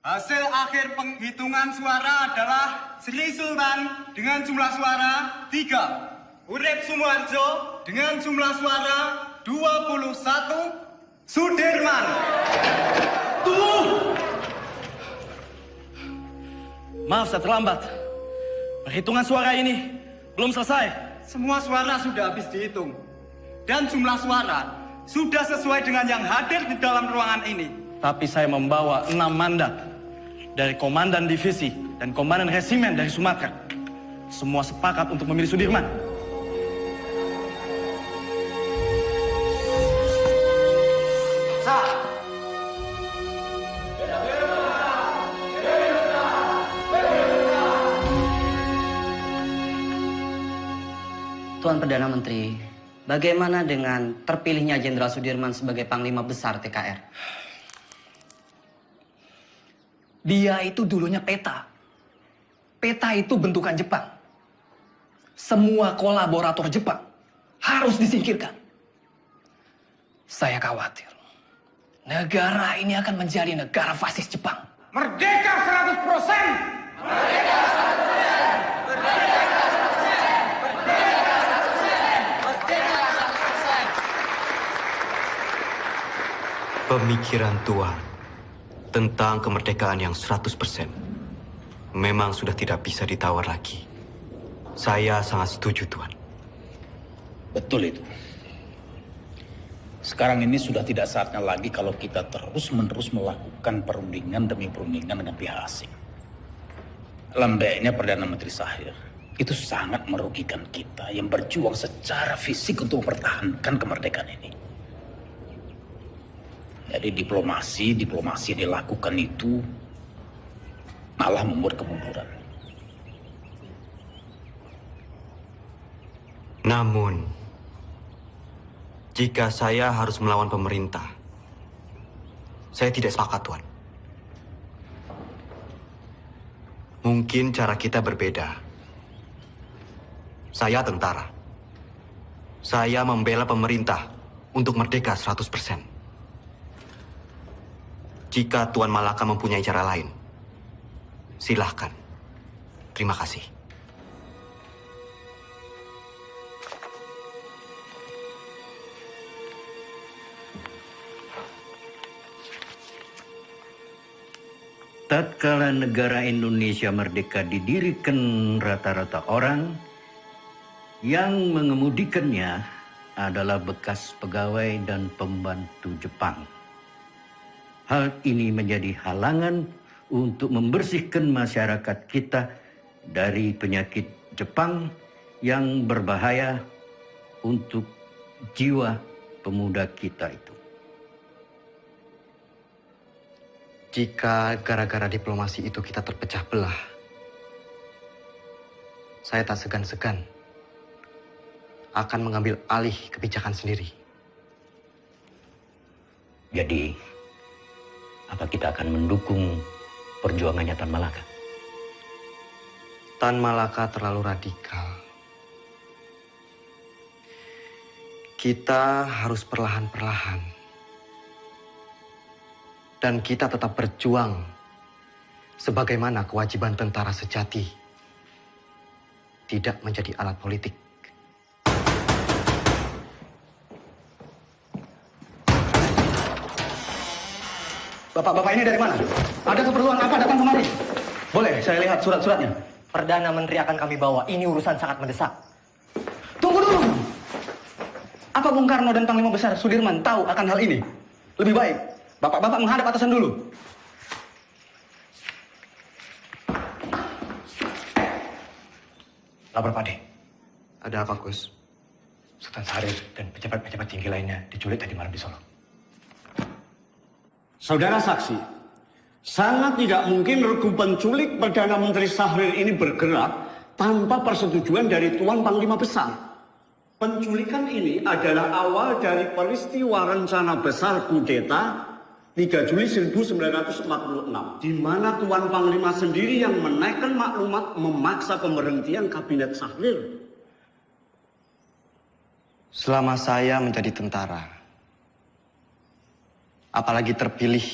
Hasil akhir penghitungan suara adalah Sri Sultan dengan jumlah suara 3. Urip Sumoharjo dengan jumlah suara 21. Sudirman. Tuh! Maaf saya terlambat. Perhitungan suara ini belum selesai. Semua suara sudah habis dihitung. Dan jumlah suara sudah sesuai dengan yang hadir di dalam ruangan ini. Tapi saya membawa 6 mandat dari Komandan Divisi dan Komandan Resimen dari Sumatera. Semua sepakat untuk memilih Sudirman. Tuan Perdana Menteri, bagaimana dengan terpilihnya Jenderal Sudirman sebagai Panglima Besar TKR? Dia itu dulunya peta. Peta itu bentukan Jepang. Semua kolaborator Jepang harus disingkirkan. Saya khawatir negara ini akan menjadi negara fasis Jepang. Merdeka 100%! Merdeka 100%! Merdeka 100%! Pemikiran Tuan tentang kemerdekaan yang 100% memang sudah tidak bisa ditawar lagi. Saya sangat setuju, Tuan. Betul itu. Sekarang ini sudah tidak saatnya lagi kalau kita terus-menerus melakukan perundingan demi perundingan dengan pihak asing. Lembeknya Perdana Menteri Shahir itu sangat merugikan kita yang berjuang secara fisik untuk mempertahankan kemerdekaan ini. Jadi diplomasi yang dilakukan itu malah membuat kemunduran. Namun, jika saya harus melawan pemerintah, saya tidak sepakat, Tuan. Mungkin cara kita berbeda. Saya tentara. Saya membela pemerintah untuk merdeka 100%. Jika Tuan Malaka mempunyai cara lain, silahkan. Terima kasih. Tatkala negara Indonesia merdeka didirikan rata-rata orang yang mengemudikannya adalah bekas pegawai dan pembantu Jepang. Hal ini menjadi halangan untuk membersihkan masyarakat kita dari penyakit Jepang yang berbahaya untuk jiwa pemuda kita itu. Jika gara-gara diplomasi itu kita terpecah belah, saya tak segan-segan akan mengambil alih kebijakan sendiri. Jadi, apa kita akan mendukung perjuangannya Tan Malaka? Tan Malaka terlalu radikal. Kita harus perlahan-perlahan. Dan kita tetap berjuang sebagaimana kewajiban tentara sejati. Tidak menjadi alat politik. Bapak-bapak ini dari mana? Ada keperluan apa datang kemari? Boleh saya lihat surat-suratnya? Perdana Menteri akan kami bawa. Ini urusan sangat mendesak. Tunggu dulu! Apa Bung Karno dan Panglima Besar Sudirman tahu akan hal ini? Lebih baik, bapak-bapak menghadap atasan dulu. Lapor Pade. Ada apa, Gus? Sultan Syahrir dan pejabat-pejabat tinggi lainnya diculik tadi malam di Solo. Saudara saksi, sangat tidak mungkin regu penculik Perdana Menteri Syahrir ini bergerak tanpa persetujuan dari Tuan Panglima Besar. Penculikan ini adalah awal dari peristiwa rencana besar kudeta 3 Juli 1946, di mana Tuan Panglima sendiri yang menaikkan maklumat memaksa pemberhentian Kabinet Syahrir. Selama saya menjadi tentara, apalagi terpilih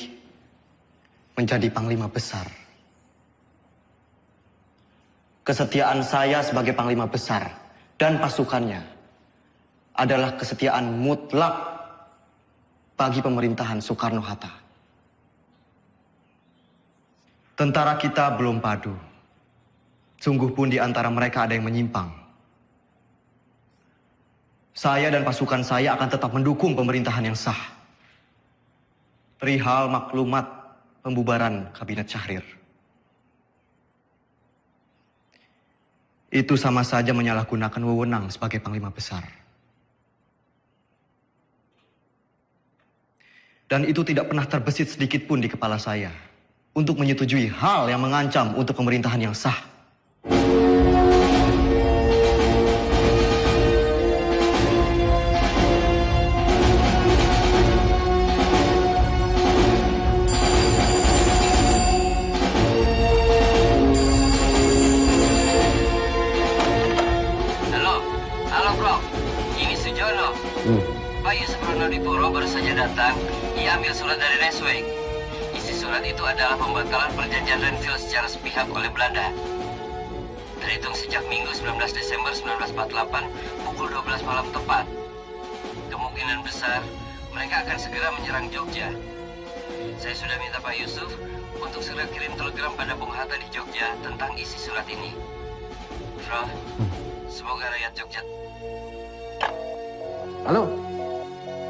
menjadi Panglima Besar. Kesetiaan saya sebagai Panglima Besar dan pasukannya adalah kesetiaan mutlak bagi pemerintahan Soekarno-Hatta. Tentara kita belum padu. Sungguh pun di antara mereka ada yang menyimpang. Saya dan pasukan saya akan tetap mendukung pemerintahan yang sah. Perihal maklumat pembubaran Kabinet Syahrir. Itu sama saja menyalahgunakan wewenang sebagai Panglima Besar. Dan itu tidak pernah terbesit sedikit pun di kepala saya untuk menyetujui hal yang mengancam untuk pemerintahan yang sah. Halo bro, ini Sujono. Pak Yusuf Ronodipuro baru saja datang. Ia ambil surat dari Resweg. Isi surat itu adalah pembatalan perjanjian Renville secara sepihak oleh Belanda. Terhitung sejak Minggu 19 Desember 1948 pukul 12 malam tepat. Kemungkinan besar mereka akan segera menyerang Jogja. Saya sudah minta Pak Yusuf untuk segera kirim telegram pada Bung Hatta di Jogja tentang isi surat ini. Bro, semoga rakyat Jogja. Halo?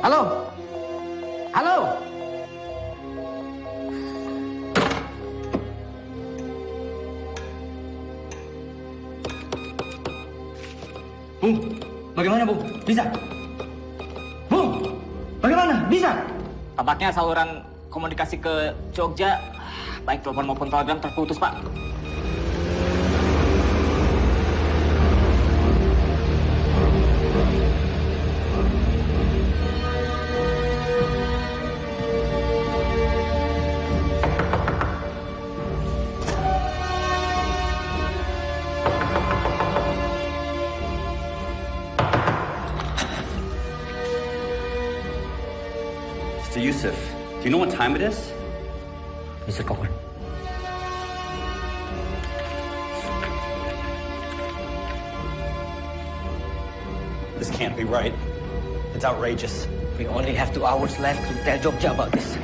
Halo? Halo? Bung, bagaimana Bung? Bisa? Bung, bagaimana? Bisa? Tampaknya saluran komunikasi ke Jogja, baik telepon maupun telegram terputus, Pak. Mr. Yusuf, do you know what time it is? Mr. Cochrane. This can't be right. It's outrageous. We only have 2 hours left to tell Jogja about this.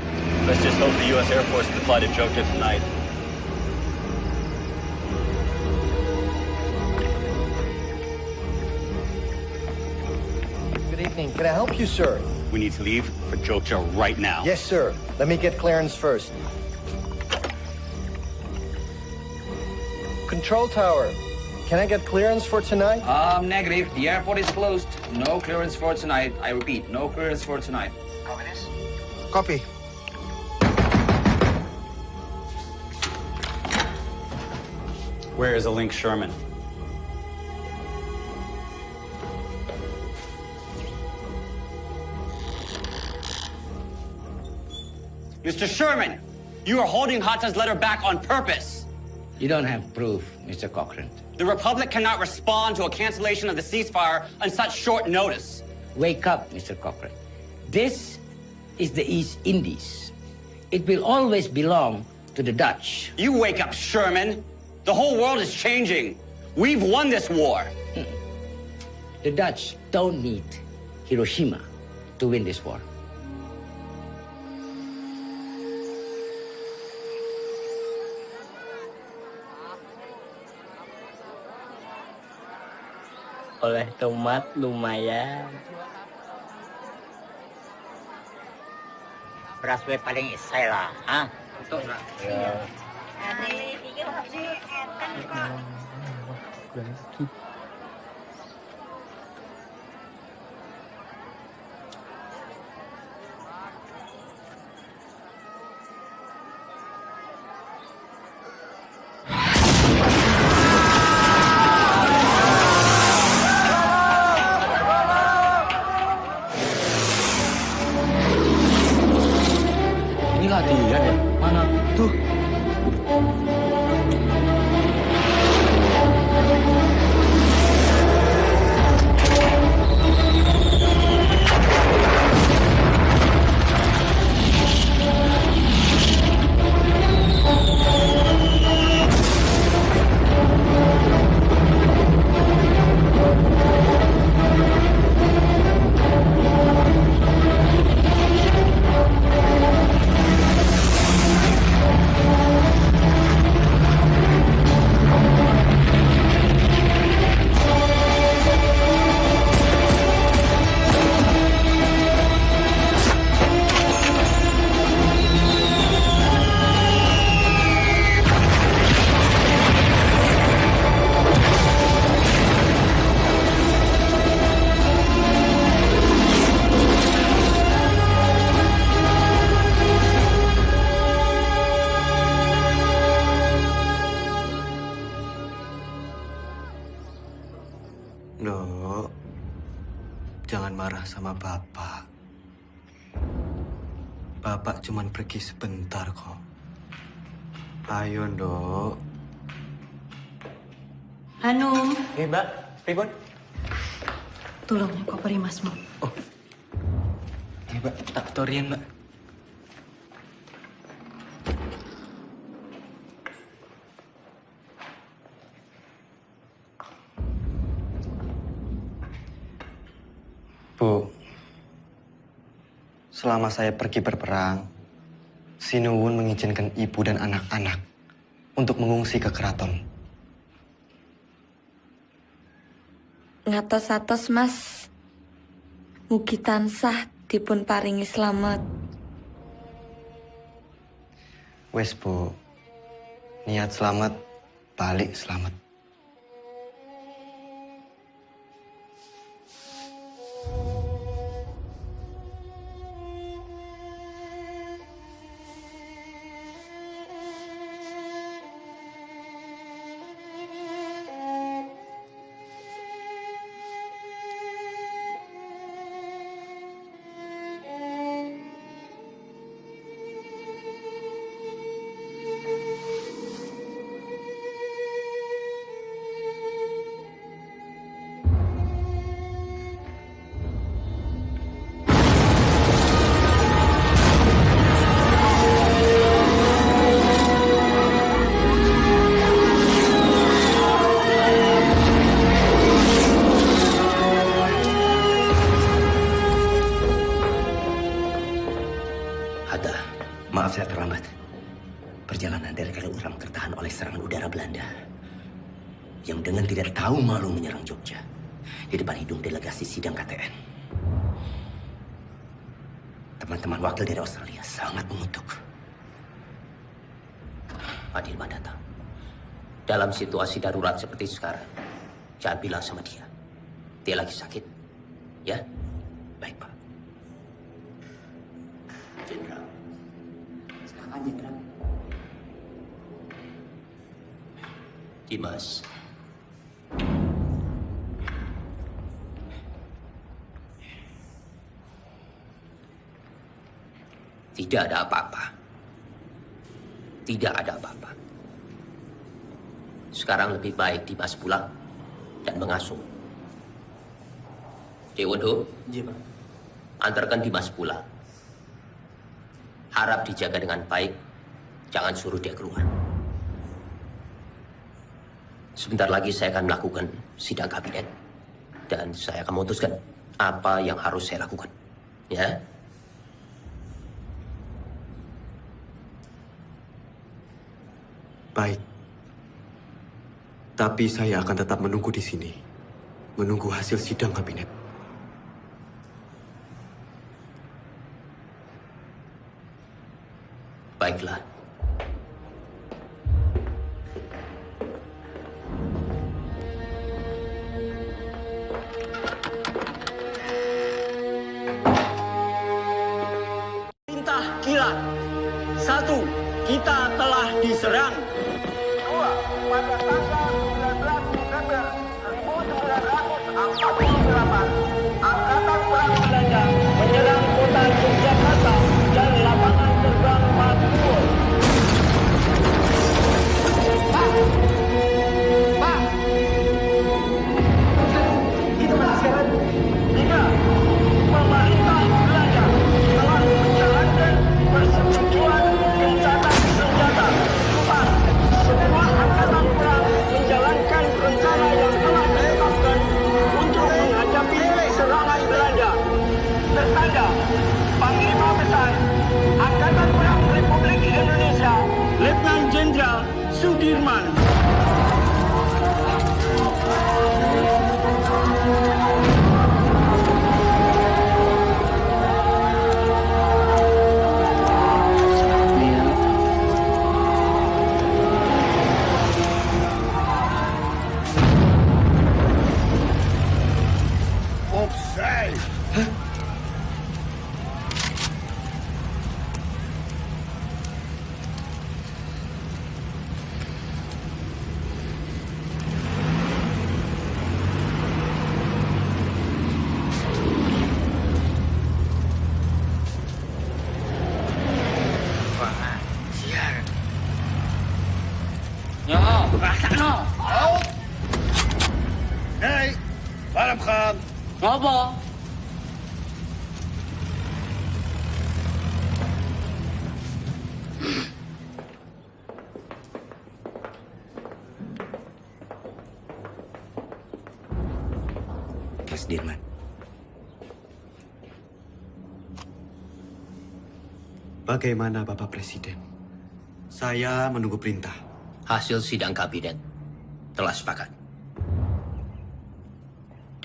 Let's just hope the U.S. Air Force can fly to Jogja tonight. Good evening. Can I help you, sir? We need to leave for Jogja right now. Yes, sir. Let me get clearance first. Control tower. Can I get clearance for tonight? Negative. The airport is closed. No clearance for tonight. I repeat, no clearance for tonight. Copy. Where is a Link Sherman? Mr. Sherman, you are holding Hatta's letter back on purpose. You don't have proof, Mr. Cochrane. The Republic cannot respond to a cancellation of the ceasefire on such short notice. Wake up, Mr. Cochrane. This is the East Indies. It will always belong to the Dutch. You wake up, Sherman. The whole world is changing. We've won this war. The Dutch don't need Hiroshima to win this war. Oleh tomat lumayan. Beras gue paling isai lah, ah? Betul lah. Ya. Ini latihan ya? Mana? Tuh. marah sama Bapak. Bapak cuman pergi sebentar kok. Ayo, Nduk. Hanum, Mbak, pripun? tolong koperi Masmu. Mbak, tak torian, Mbak. Bu, selama saya pergi berperang, Sinuwun mengizinkan ibu dan anak-anak untuk mengungsi ke keraton. Ngatos-atos Mas, mugi tansah dipun paringi slamet. Wes Bu, niat selamat, balik selamat. Hatta, maaf saya terlambat. Perjalanan dari Kaliurang tertahan oleh serangan udara Belanda yang dengan tidak tahu malu menyerang Jogja di depan hidung delegasi sidang KTN. Teman-teman wakil dari Australia sangat mengutuk. Pak Dirman datang. Dalam situasi darurat seperti sekarang, jangan bilang sama dia. Dia lagi sakit. Ya? Baik, Pak. Jenderal. Silakan, Jenderal. Dimas. Tidak ada apa-apa. Tidak ada apa-apa. Sekarang lebih baik Dimas pulang dan mengasuh. Dewondo, antarkan Dimas pulang. Harap dijaga dengan baik, jangan suruh dia keluar. Sebentar lagi saya akan melakukan sidang kabinet dan saya akan memutuskan apa yang harus saya lakukan. Ya? Baik. Tapi saya akan tetap menunggu di sini. Menunggu hasil sidang kabinet. Baiklah. Perintah kilat. 1. Kita telah diserang. 2. Pada tanggal 19 Desember 1948, Angkatan Perang Belanda menyerang kota Yogyakarta dan lapangan terbang Matkul. Pak! Pak! Itu sekarang. 3. Pemerintah Belanda telah menjalankan persetujuan gencatan senjata. 4. Semua angkatan perang menjalankan rencana yang telah ditetapkan untuk menghadapi serangan Belanda. Tertanda, Panglima Besar Angkatan Perang Republik Indonesia, Letnan Jenderal Sudirman. Rasa no. Hei, Baram Khan. Ngopo? Mas Dirman. Bagaimana Bapak Presiden? Saya menunggu perintah. Hasil sidang kabinet telah sepakat.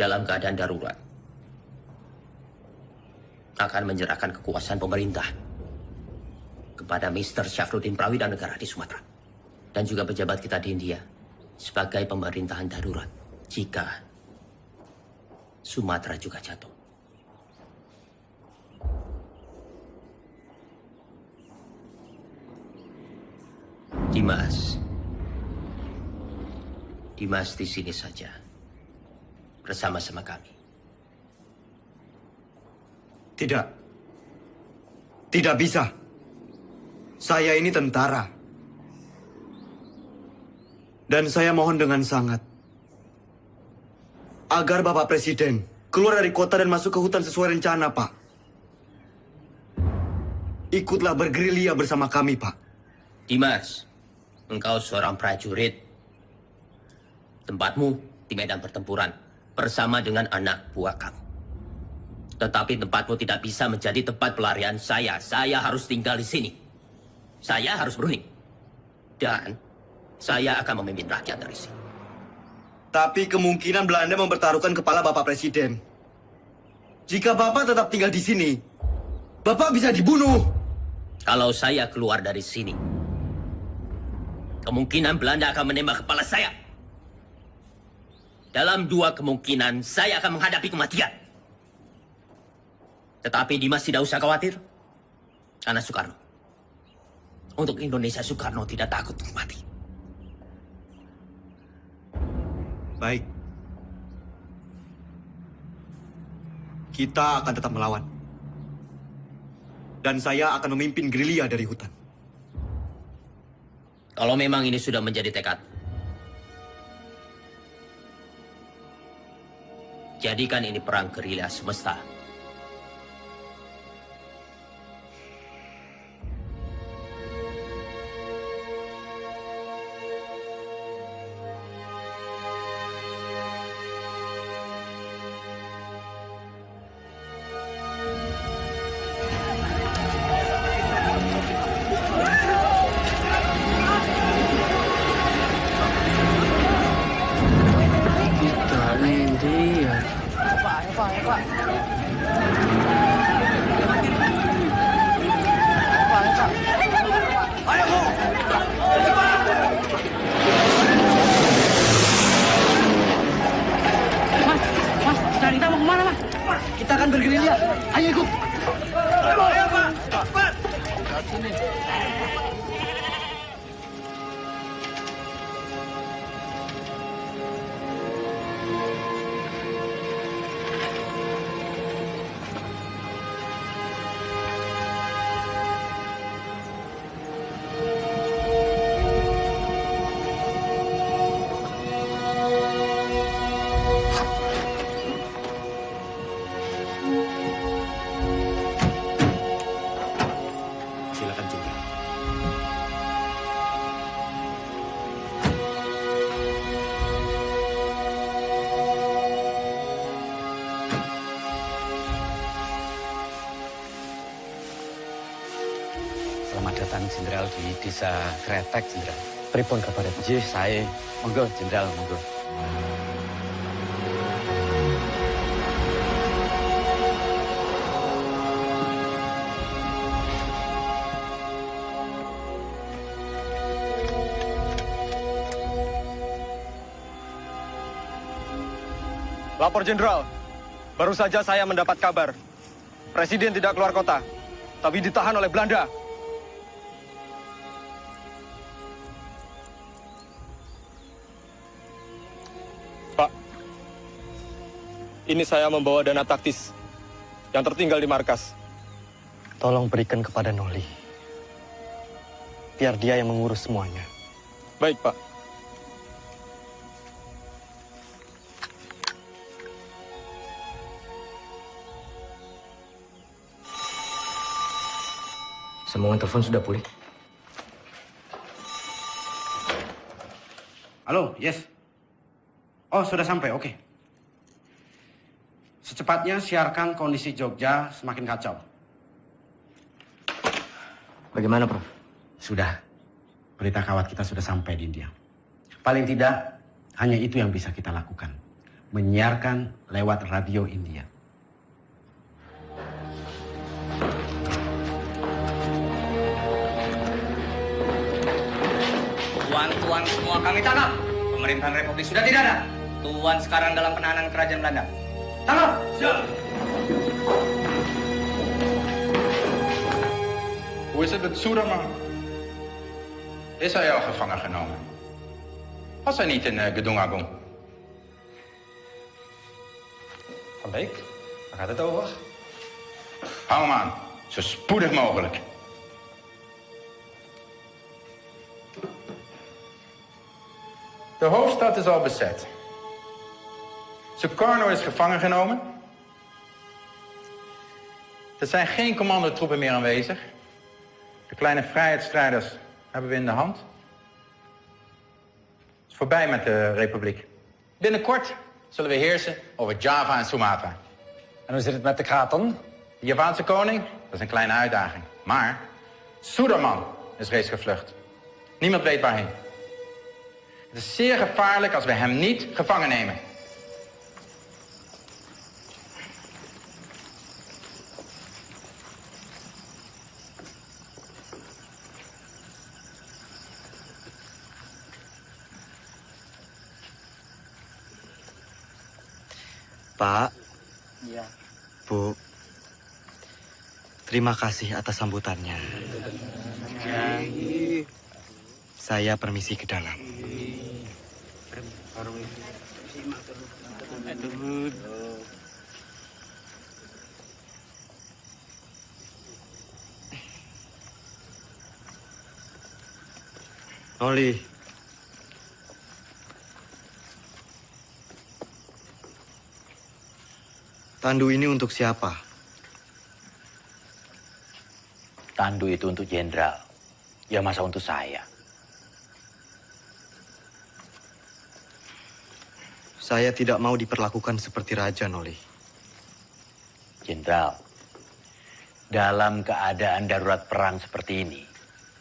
Dalam keadaan darurat, akan menyerahkan kekuasaan pemerintah kepada Mr. Syafruddin Prawidanegara di Sumatera. Dan juga pejabat kita di India sebagai pemerintahan darurat jika Sumatera juga jatuh. Dimas di sini saja bersama-sama kami. Tidak. Tidak bisa. Saya ini tentara. Dan saya mohon dengan sangat agar Bapak Presiden keluar dari kota dan masuk ke hutan sesuai rencana, Pak. Ikutlah bergerilya bersama kami, Pak. Dimas, engkau seorang prajurit. Tempatmu di medan pertempuran bersama dengan anak buah kamu. Tetapi tempatmu tidak bisa menjadi tempat pelarian saya. Saya harus tinggal di sini. Saya harus berunding. Dan saya akan memimpin rakyat dari sini. Tapi kemungkinan Belanda mempertaruhkan kepala Bapak Presiden. Jika Bapak tetap tinggal di sini, Bapak bisa dibunuh. Kalau saya keluar dari sini, kemungkinan Belanda akan menembak kepala saya. Dalam dua kemungkinan, saya akan menghadapi kematian. Tetapi Dimas tidak usah khawatir. Karena Soekarno. Untuk Indonesia, Soekarno tidak takut untuk mati. Baik. Kita akan tetap melawan. Dan saya akan memimpin gerilya dari hutan. Kalau memang ini sudah menjadi tekad, jadikan ini perang gerilya semesta. Kita mau kemana, Mas? Kita akan bergerilya. Ayo ikut. Ayo, Pak. Cepat. Silakan, Jenderal. Selamat datang, Jenderal, di Desa Kretek, Jenderal. Pripun kabar? Jih, saya. Monggo, Jenderal, monggo. Lapor, Jenderal. Baru saja saya mendapat kabar. Presiden tidak keluar kota, tapi ditahan oleh Belanda. Pak, ini saya membawa dana taktis yang tertinggal di markas. Tolong berikan kepada Noli. Biar dia yang mengurus semuanya. Baik, Pak. Sambungan telepon sudah pulih. Halo, yes. Oh, sudah sampai, oke. Secepatnya siarkan kondisi Jogja semakin kacau. Bagaimana, Prof? Sudah. Berita kawat kita sudah sampai di India. Paling tidak, hanya itu yang bisa kita lakukan. Menyiarkan lewat radio India. Tuan-tuan semua kami tangkap. Pemerintahan Republik sudah tidak ada. Tuan sekarang dalam penahanan kerajaan Belanda. Tangkap! Siap! Hoe is het met Soederman? Is hij al gevangen genomen? Was hij niet in Gedung Agung? Van Beek, waar gaat het over? Hou hem aan, zo spoedig mogelijk. De hoofdstad is al bezet. Sukarno is gevangen genomen. Er zijn geen commandotroepen meer aanwezig. De kleine vrijheidsstrijders hebben we in de hand. Het is voorbij met de republiek. Binnenkort zullen we heersen over Java en Sumatra. En hoe zit het met de kraton? De Javaanse koning, dat is een kleine uitdaging. Maar Suderman is reeds gevlucht. Niemand weet waarheen. Het is zeer gevaarlijk als we hem niet gevangen nemen. Pak, Iya. Bu, terima kasih atas sambutannya. Saya permisi ke dalam. Noli, tandu ini untuk siapa? Tandu itu untuk jenderal. Ya masa untuk saya. Saya tidak mau diperlakukan seperti raja, Noli. Jenderal, dalam keadaan darurat perang seperti ini,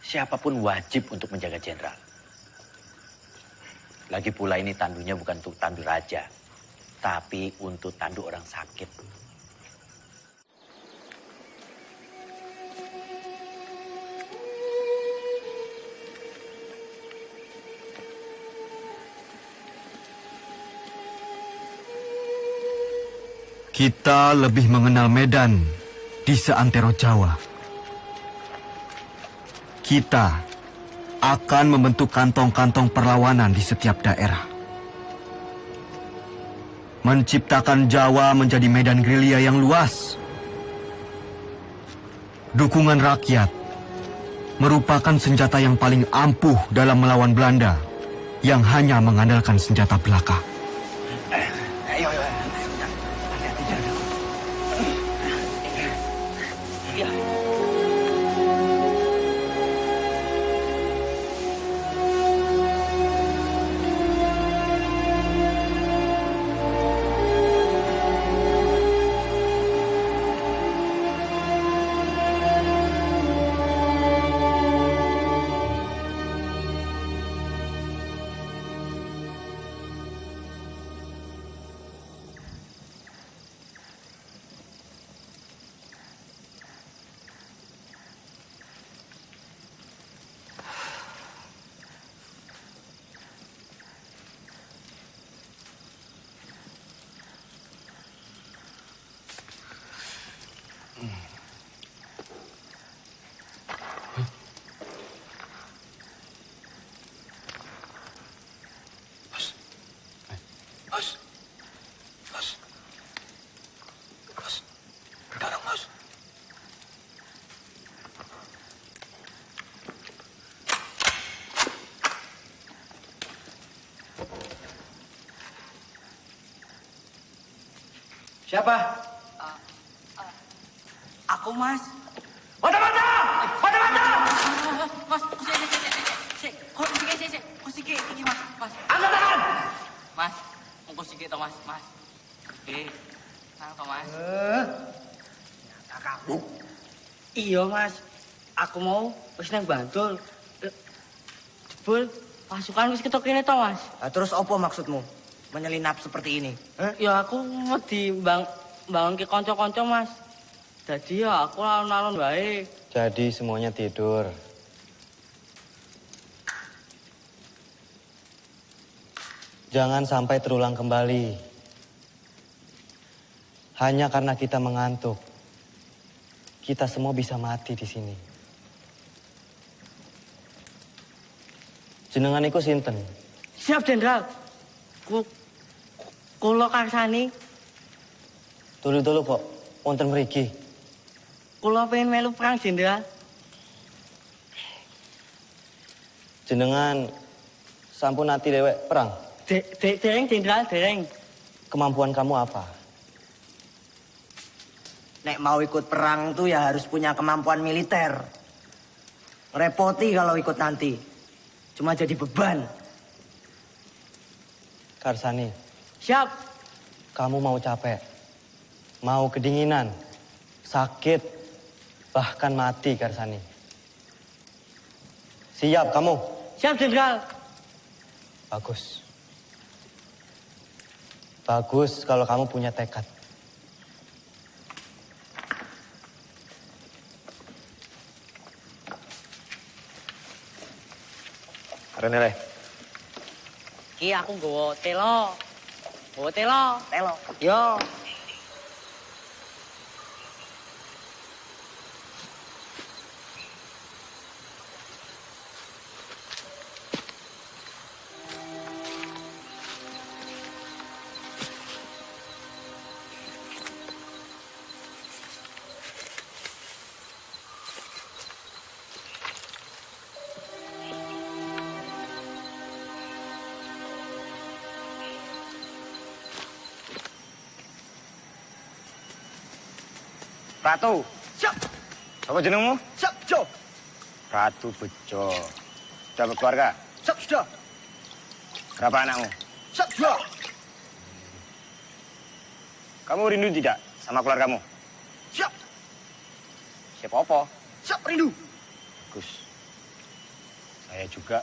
siapapun wajib untuk menjaga jenderal. Lagi pula ini tandunya bukan untuk tandu raja, tapi untuk tandu orang sakit. Kita lebih mengenal Medan di seantero Jawa. Kita akan membentuk kantong-kantong perlawanan di setiap daerah. Menciptakan Jawa menjadi medan gerilya yang luas. Dukungan rakyat merupakan senjata yang paling ampuh dalam melawan Belanda yang hanya mengandalkan senjata belaka. Siapa? Aku, Mas. Mata-mata! Mata-mata! Mas. Nang to, Mas. Nyata kamu. Iya, Mas. Aku mau wis nang Bantul. Jebul pasukan wis ketok kene to, Mas. Terus apa maksudmu? Menyelinap seperti ini? Ya aku wedi bangun ke kanca-kanca, Mas. Jadi ya aku alon-alon wae. Jadi semuanya tidur. Jangan sampai terulang kembali. Hanya karena kita mengantuk, kita semua bisa mati di sini. Jenengan iku sinten? Siap, Jenderal. Kula karsani. Dulu kok, wonten mriki. Kula pengen melu perang, Jenderal. Jenengan sampun ati dewek perang. Dereng, Jenderal, dereng. Kemampuan kamu apa? Nek mau ikut perang tuh ya harus punya kemampuan militer. Repoti kalau ikut nanti. Cuma jadi beban. Karsani, Siap. kamu mau capek, mau kedinginan, sakit, bahkan mati, Karsani. Siap kamu? Siap, Jenderal. Bagus. Bagus kalau kamu punya tekad. Rene. Ki aku nggawa telo. Telo. Yo. Ratu. Siap. Apa jenengmu? Siap, Jo. Ratu Bejo. Sudah berkeluarga? Siap, sudah. Berapa anakmu? Siap, sudah. Kamu rindu tidak sama keluargamu? Siap. Siapa apa? Siap, rindu. Bagus. Saya juga.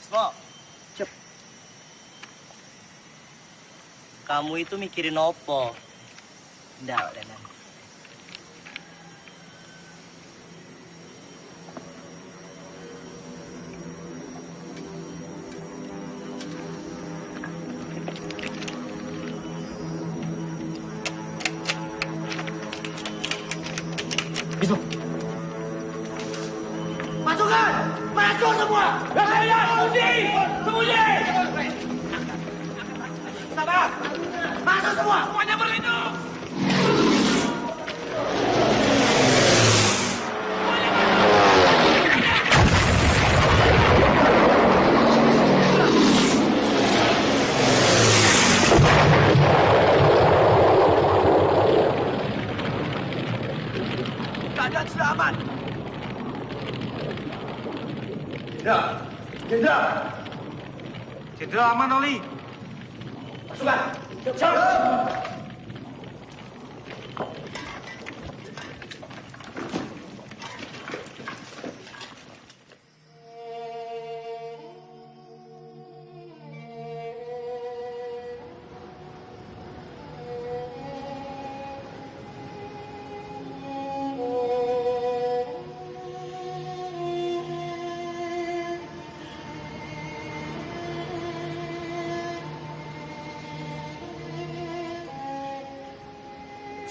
Semua. Siap. Kamu itu mikirin apa? Ndak, Danan. Bismo. Pasukan! Maju semua! Sembunyi! Sabar! Masuk semua! Semuanya berlindung! Keadaan sudah aman. Jenderal aman, Oli. Pasukan! Siap!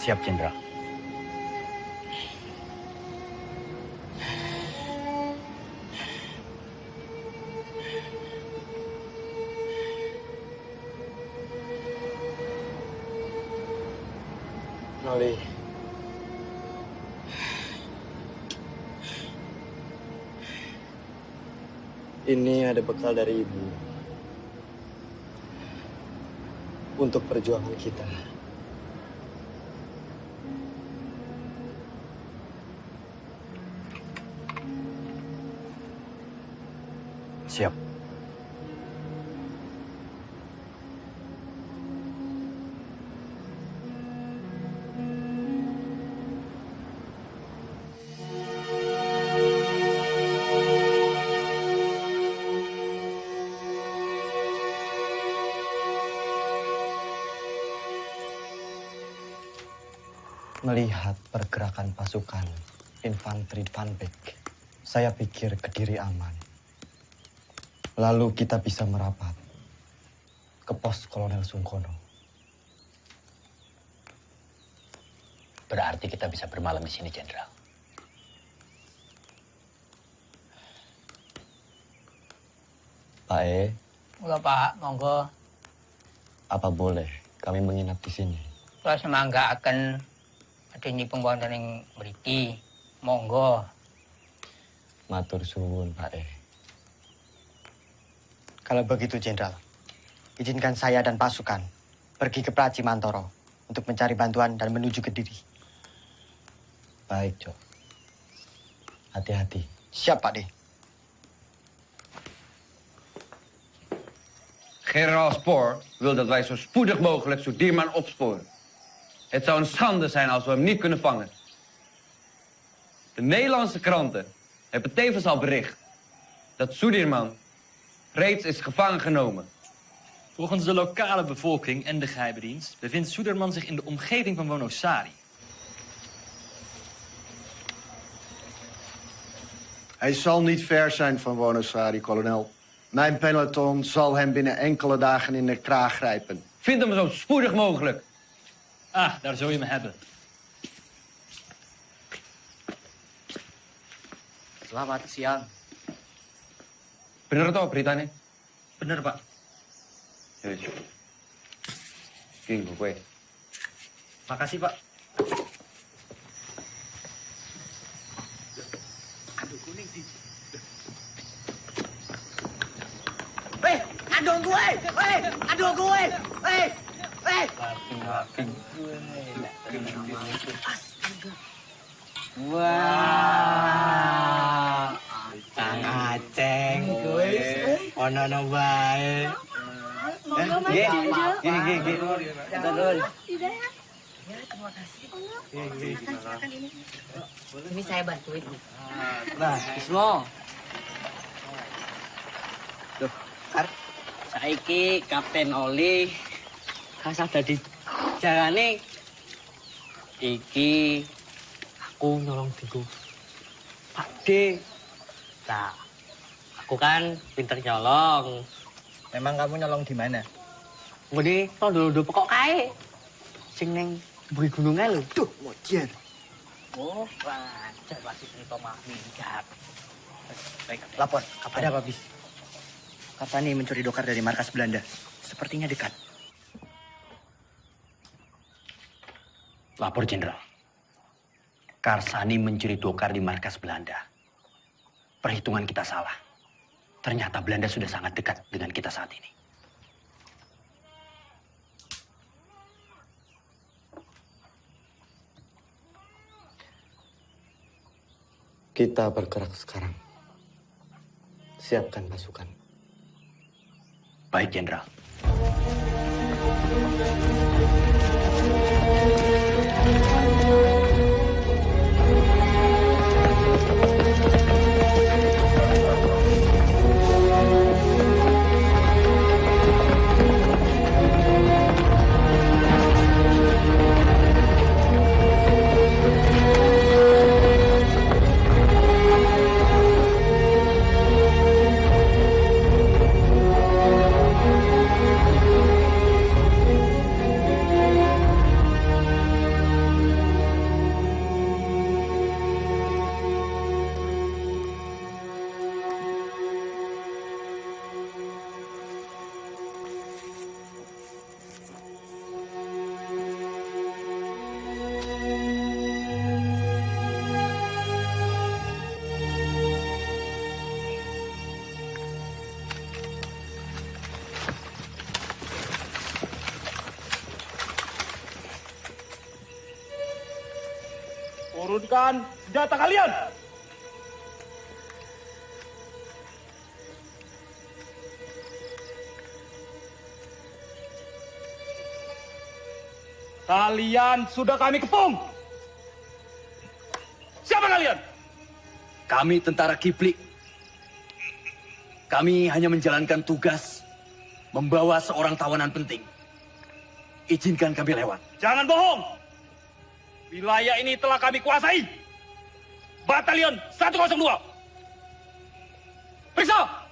Siap, Jenderal. Noli. Ini ada bekal dari Ibu. Untuk perjuangan kita. Siap. Melihat pergerakan pasukan infanteri Van Beek, saya pikir Kediri aman. Lalu kita bisa merapat ke pos Kolonel Sungkono. Berarti kita bisa bermalam di sini, Jenderal. Pak E, Enggak, Pak. Monggo. apa boleh kami menginap di sini? Kula semangga akan adeni pembuatan yang mriki. Monggo. Matur suwun, Pak E. Kalau begitu, Jenderal, izinkan saya dan pasukan pergi ke Praci Mantoro untuk mencari bantuan dan menuju Kediri. Baik, Cok. Hati-hati. Siap, Pak D. Generaal Spoor wil dat wij zo spoedig mogelijk Sudirman opsporen. Het zou een schande zijn als we hem niet kunnen vangen. De Nederlandse kranten hebben tevens al bericht dat Sudirman reeds is gevangen genomen. Volgens de lokale bevolking en de geheime dienst bevindt Suderman zich in de omgeving van Wonosari. Hij zal niet ver zijn van Wonosari, kolonel. Mijn peloton zal hem binnen enkele dagen in de kraag grijpen. Vind hem zo spoedig mogelijk. Ah, daar zul je me hebben. Selamat siang. Bener toh beritanya? Bener, Pak. Ya, King, gue. Makasih, Pak. Weh, aduh gue! Weh, aduh gue! Weh, weh! Wah, Kang Aceng gue. Ono bae. Gini. Turun. Ini saya bantuin. Nah, Ismo. Duh, saiki Kapten Oli kasah dadi jalane iki aku nyolong diku Pak D. Nah, aku kan pinter nyolong. Memang kamu nyolong di mana? Ngene, tondo-tondo pokok kae. Sing ning buri gunungan lho. Duh, mojer. Oh, wajar masih cerita mah minggat. Baik, lapor. Ada apa, Bis? Karsani mencuri dokar dari markas Belanda. Sepertinya dekat. Lapor, Jenderal. Karsani mencuri dokar di markas Belanda. Perhitungan kita salah. Ternyata Belanda sudah sangat dekat dengan kita saat ini. Kita bergerak sekarang. Siapkan pasukan. Baik, Jenderal. Turunkan senjata kalian! Kalian sudah kami kepung! Siapa kalian? Kami tentara Kiplik. Kami hanya menjalankan tugas membawa seorang tawanan penting. Izinkan kami lewat. Jangan bohong! Wilayah ini telah kami kuasai. Batalion 102. Periksa!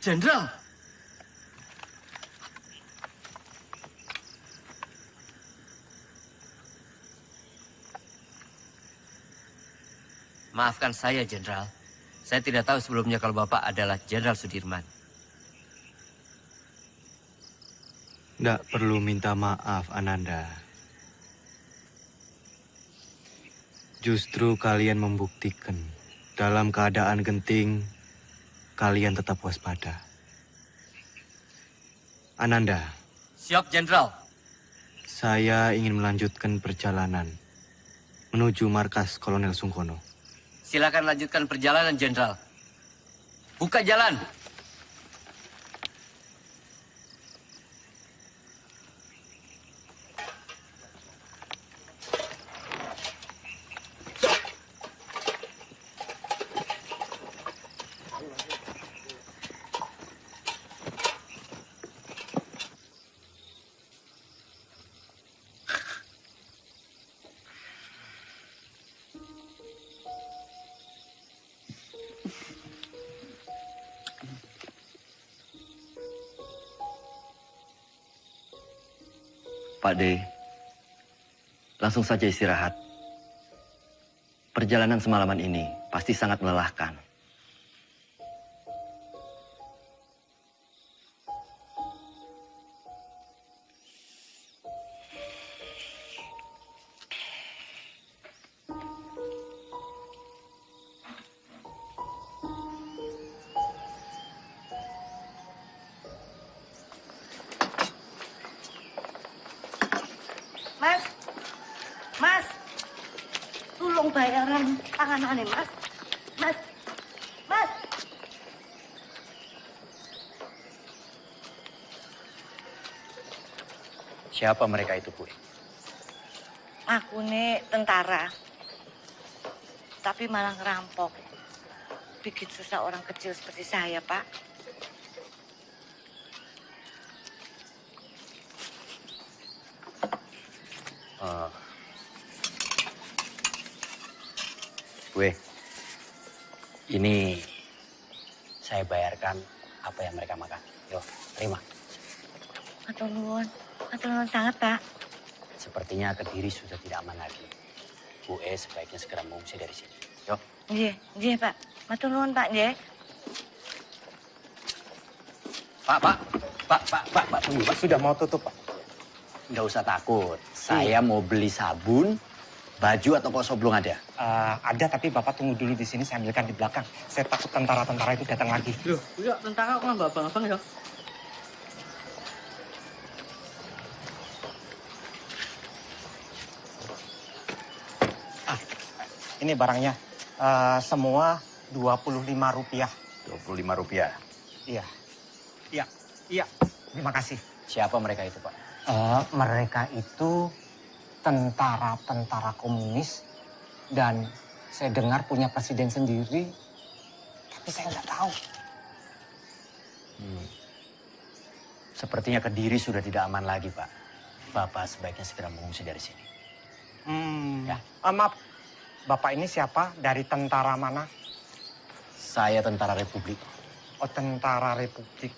Jenderal? Maafkan saya, Jenderal. Saya tidak tahu sebelumnya kalau Bapak adalah Jenderal Sudirman. Tidak perlu minta maaf, Ananda. Justru kalian membuktikan dalam keadaan genting, kalian tetap waspada. Ananda. Siap, Jenderal. Saya ingin melanjutkan perjalanan menuju markas Kolonel Sungkono. Silakan lanjutkan perjalanan, Jenderal. Buka jalan. Pak D, langsung saja istirahat. Perjalanan semalaman ini pasti sangat melelahkan. Mas, tolong bayaran tanganane, Mas. Mas. Siapa mereka itu, Bu? Aku nih tentara, tapi malah ngerampok. Bikin susah orang kecil seperti saya, Pak. Gue, ini saya bayarkan apa yang mereka makan. Yo, terima. Matur nuwun sangat, Pak. Sepertinya Kediri sudah tidak aman lagi. Bu sebaiknya segera mengungsi dari sini. Yo. Nggih, Pak. Matur nuwun, Pak, nggih. Pak, tunggu, Pak. Sudah mau tutup, Pak. Nggak usah takut. Saya mau beli sabun, baju atau kosong belum ada? Ada, tapi Bapak tunggu dulu di sini, saya ambilkan di belakang. Saya takut tentara-tentara itu datang lagi. Loh, enggak, tentara kok nggak abang-abang ya? Ini barangnya. Semua Rp25. Rp25? Iya. Terima kasih. Siapa mereka itu, Pak? Mereka itu tentara-tentara komunis dan saya dengar punya presiden sendiri, tapi saya nggak tahu. Sepertinya Kediri sudah tidak aman lagi, Pak. Bapak sebaiknya segera mengungsi dari sini. Ya. Maaf, Bapak ini siapa? Dari tentara mana? Saya tentara Republik. tentara Republik.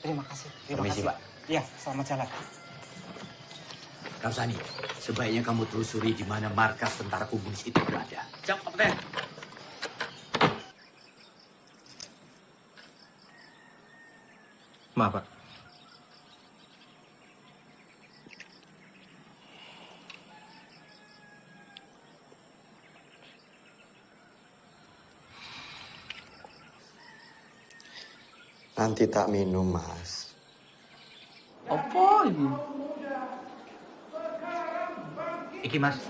Terima kasih. Permisi, Pak. Ya, selamat jalan. Karsani, sebaiknya kamu telusuri di mana markas tentara komunis itu berada. Siap, Kapten. Maaf, Pak. Nanti tak minum, Mas. Apa ini? Iki, Mas.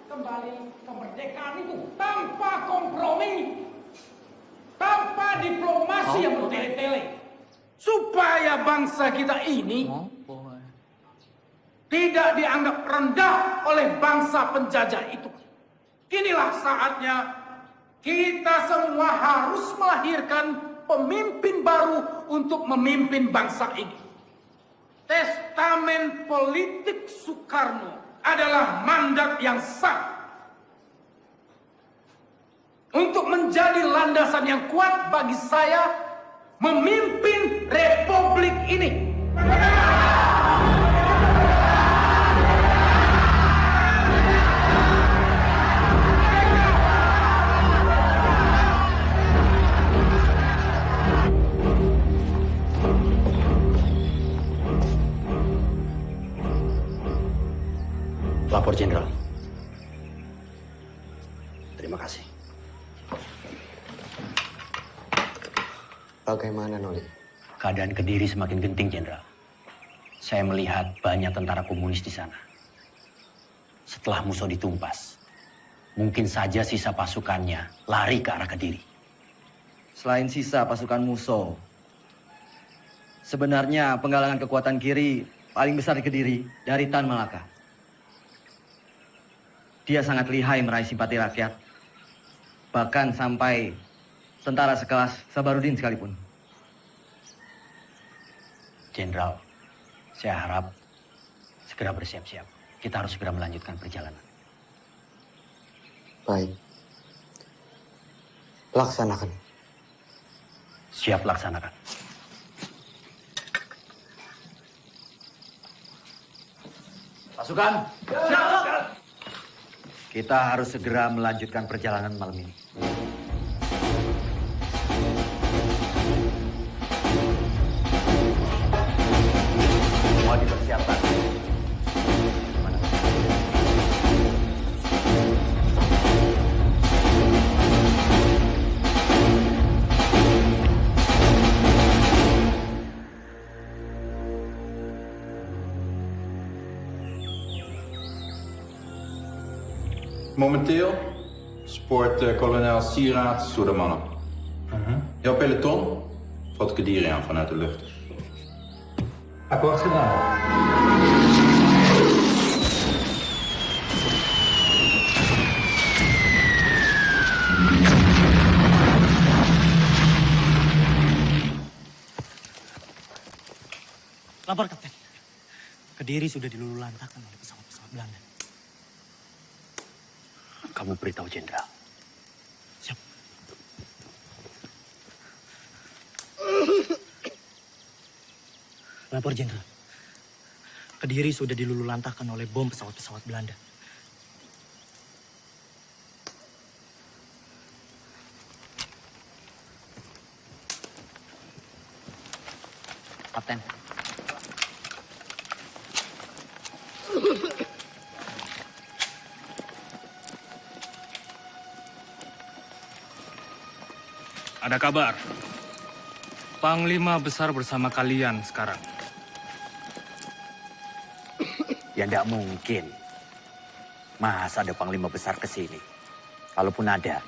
Kembali kemerdekaan itu tanpa kompromi, tanpa diplomasi yang bertele-tele, supaya bangsa kita ini tidak dianggap rendah oleh bangsa penjajah itu. Inilah saatnya kita semua harus melahirkan pemimpin baru untuk memimpin bangsa ini. Testamen politik Soekarno adalah mandat yang sah untuk menjadi landasan yang kuat bagi saya memimpin republik ini. Lapor Jenderal. Terima kasih. Bagaimana, Noli? Keadaan Kediri semakin genting, Jenderal. Saya melihat banyak tentara komunis di sana. Setelah Musso ditumpas, mungkin saja sisa pasukannya lari ke arah Kediri. Selain sisa pasukan Musso, sebenarnya penggalangan kekuatan kiri paling besar di Kediri dari Tan Malaka. Dia sangat lihai meraih simpati rakyat, bahkan sampai tentara sekelas Sabarudin sekalipun. Jenderal, saya harap segera bersiap-siap. Kita harus segera melanjutkan perjalanan. Baik. Laksanakan. Siap laksanakan. Pasukan! Siap. Kita harus segera melanjutkan perjalanan malam ini. Semua dipersiapkan. Momenteel spoort kolonel Sieraad door de mannen. Jouw peloton valt Kediri aan vanuit de lucht. Akkoord gedaan. Lapor, Kapten. Kediri sudah dilululantakkan oleh pesawat-pesawat Belanda. Kamu beritahu Jenderal. Siap. Lapor, Jenderal. Kediri sudah dilululantakkan oleh bom pesawat-pesawat Belanda. Kapten. Ada kabar. Panglima besar bersama kalian sekarang. Ya tidak mungkin. Masa ada panglima besar ke sini? Kalaupun ada,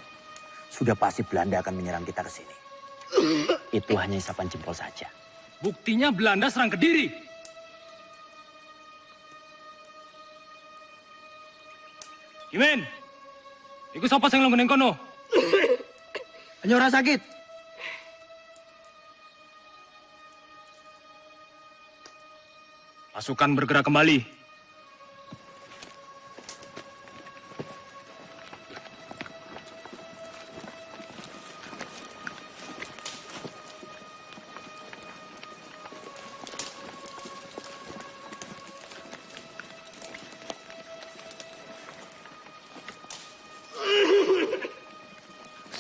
sudah pasti Belanda akan menyerang kita ke sini. Itu hanya isapan jempol saja. Buktinya Belanda serang Kediri. Imen, ikut siapa yang lenggunin kono? Hanya orang sakit. Pasukan bergerak kembali.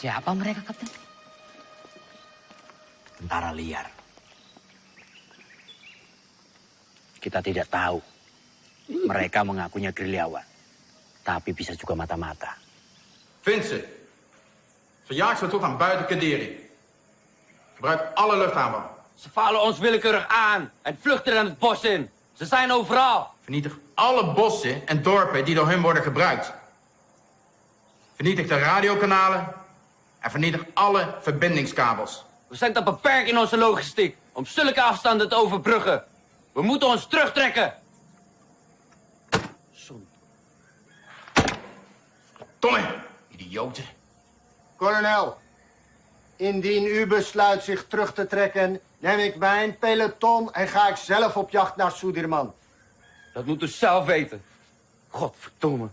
Siapa mereka, Kapten? Tentara liar. Kita tidak tahu. Mereka mengakunya gerilyawan. Tapi bisa juga mata-mata. Vind ze. Verjaag ze tot aan buiten Kadiri. Gebruik alle luchthaven. Ze vallen ons willekeurig aan en vluchten dan het bos in. Ze zijn overal. Vernietig alle bossen en dorpen die door hun worden gebruikt. Vernietig de radiokanalen en vernietig alle verbindingskabels. We zijn te beperkt in onze logistiek om zulke afstanden te overbruggen. We moeten ons terugtrekken. Tomme, idioten. Kolonel, indien u besluit zich terug te trekken, neem ik mijn peloton en ga ik zelf op jacht naar Sudirman. Dat moet u zelf weten. Godverdomme.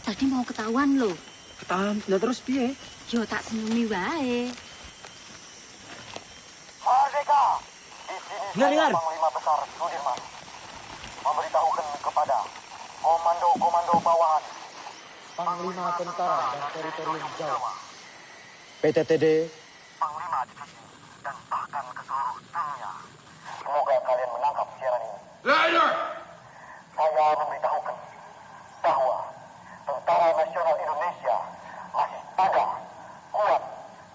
Tadi mau ketahuan loh. Ketahuan, lah terus piye? Yo tak senemi wae. Merdeka! Di sini Dengar. Panglima Besar Sudirman memberitahukan kepada komando-komando bawahan Panglima Tentara dan Teritorium Jawa, PTTD, Panglima Divisi, dan bahkan ke seluruh dunia. Semoga kalian menangkap siaran ini. Leider! Saya memberitahukan bahwa Tentara Nasional Indonesia masih ada, kuat,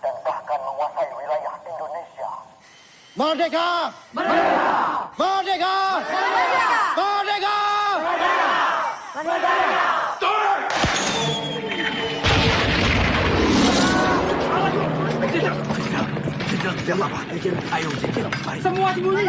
dan bahkan menguasai wilayah Indonesia. Merdeka! Merdeka! Merdeka! Merdeka! Merdeka! Semua sembunyi.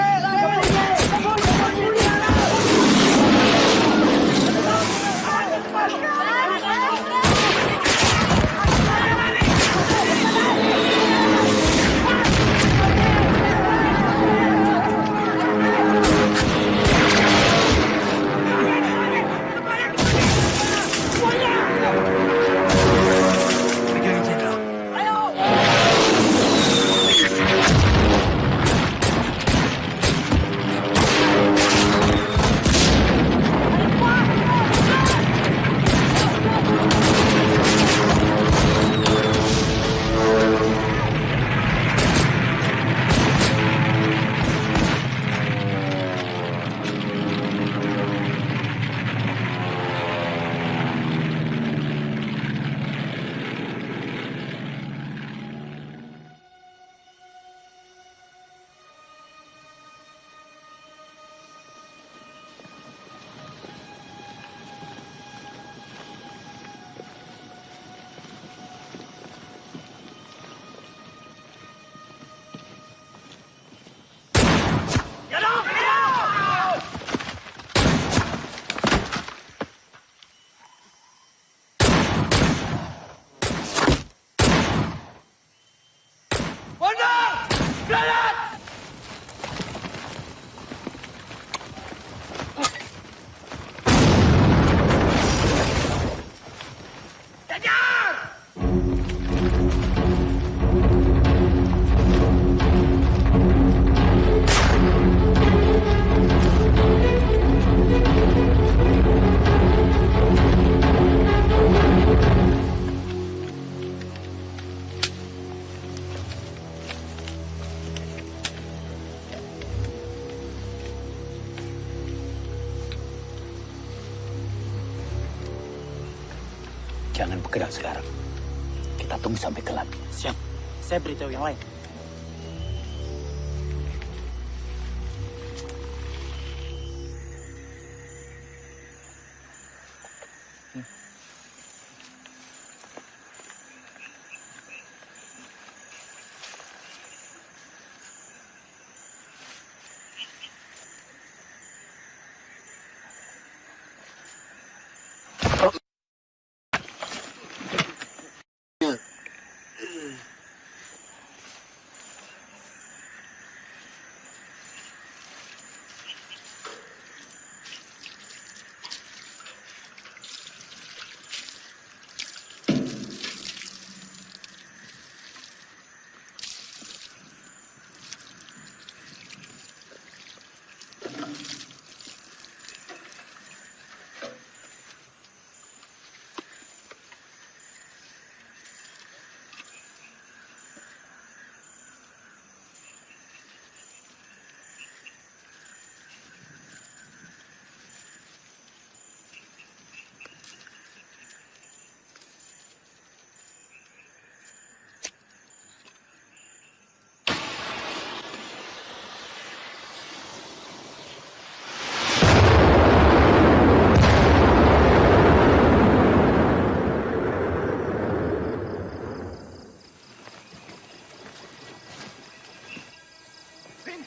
jangan bergerak sekarang. Kita tunggu sampai gelap. Siap. Saya beritahu yang lain.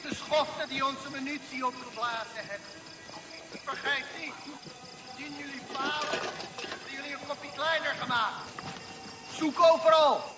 De schoften die onze munitie opgeblazen hebben. Vergeet niet, indien jullie falen, hebben jullie een kopje kleiner gemaakt. Zoek overal.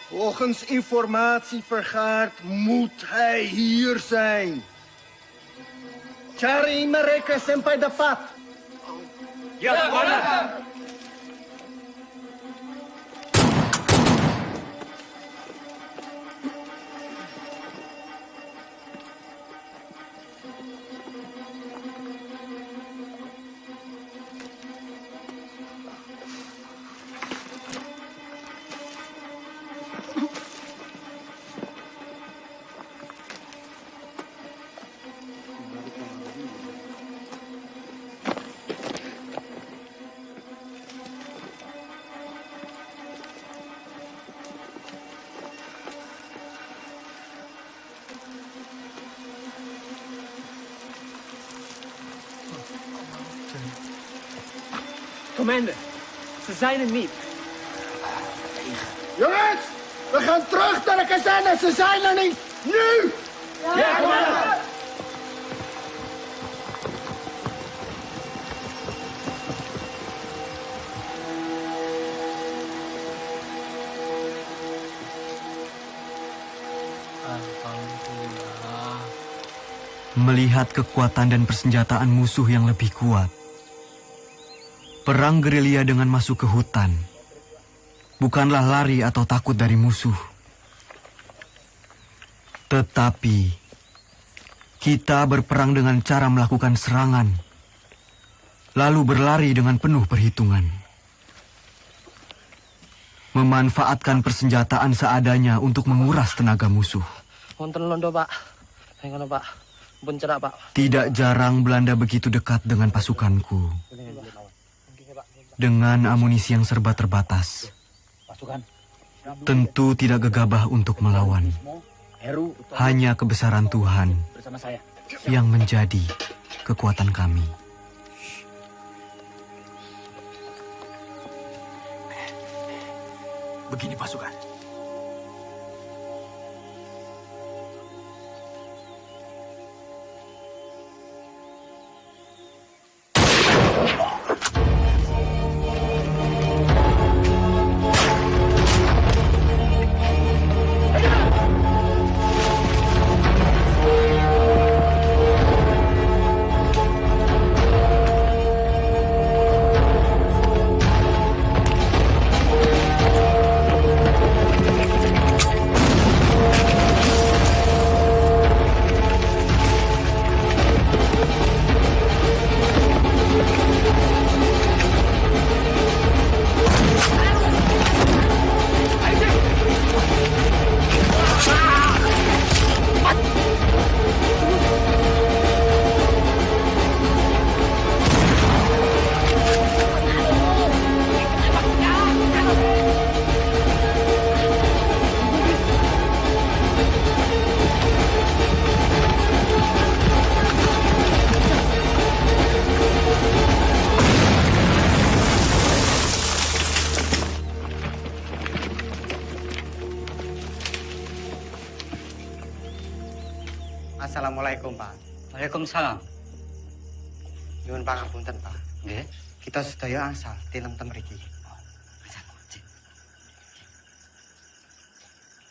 Volgens informatie vergaard moet hij hier zijn. Cari mereka sampai dapat. Ya, Komandan. Commander, ze zijn er niet. Jongens, we gaan terug naar de kazerne. Ze zijn er niet. Nu! Ja, commander! Melihat kekuatan dan persenjataan musuh yang lebih kuat, perang gerilya dengan masuk ke hutan bukanlah lari atau takut dari musuh. Tetapi kita berperang dengan cara melakukan serangan, lalu berlari dengan penuh perhitungan. Memanfaatkan persenjataan seadanya untuk menguras tenaga musuh. Wonten londo, Pak. Hengono, Pak. Bencerak, Pak. Tidak jarang Belanda begitu dekat dengan pasukanku. Dengan amunisi yang serba terbatas, tentu tidak gegabah untuk melawan. Hanya kebesaran Tuhan yang menjadi kekuatan kami. Begini pasukan. Assalamualaikum, Pak. Waalaikumsalam. Nyuwun pangapunten, Pak. Nggih. Kita sedaya asal tilem-tem mriki.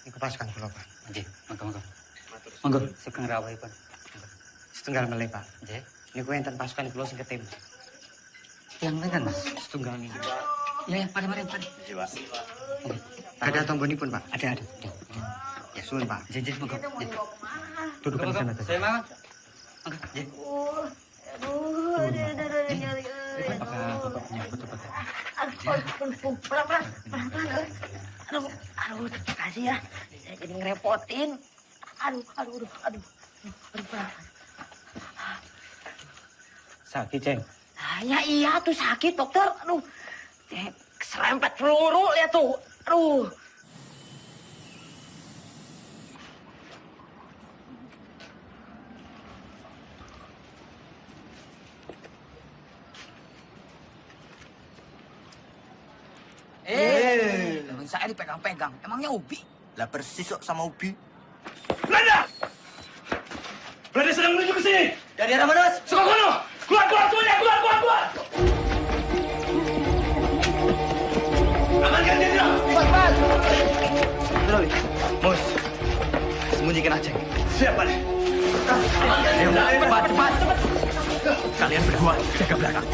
Niku pasukan kula, Pak. Nggih, monggo. Monggo, sugeng rawuhipun. Setunggal melih, Pak. Nggih. Niku enten pasukan kula sing ketim. Yang pinten, Mas? Setunggal niku. Ya, mari. Iya, Pak. Ada tombonipun, Pak. Ada. Ya, suwun, Pak. Nggih, monggo. Duduk di sana. Saya mau. Monggo, nggih. Aduh, kasih ya. Saya jadi ngerepotin. Aduh. Sakit, Ceng. Ya iya tuh sakit, dokter. Aduh, keserempet peluru lihat tuh. Aduh. Temen saya dipegang-pegang. Emangnya Ubi? Lah persis kok sama Ubi. Belanda! Belanda sedang menuju ke sini. Dari arah mana, Mas? Sukokono! Keluar semuanya! Keluar! Amankan jenderal! Cepat! Mus, sembunyikan aja. Siap, Pak. Cepat. Kalian berdua jaga belakang.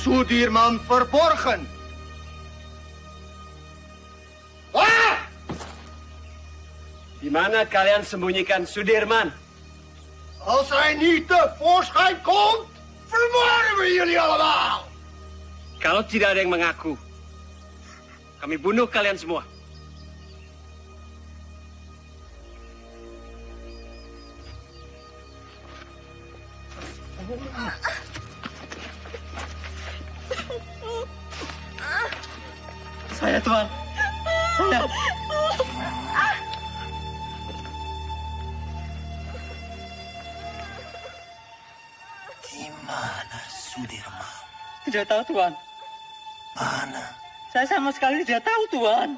Sudirman verborgen? Wah! Di mana kalian sembunyikan Sudirman? Als hij niet tevoorschijn komt, vermoorden we jullie allemaal! Kalau tidak ada yang mengaku, kami bunuh kalian semua. Saya, Tuan. Saya. Di mana Sudirman? Tidak tahu, Tuan. Mana? Saya sama sekali tidak tahu, Tuan.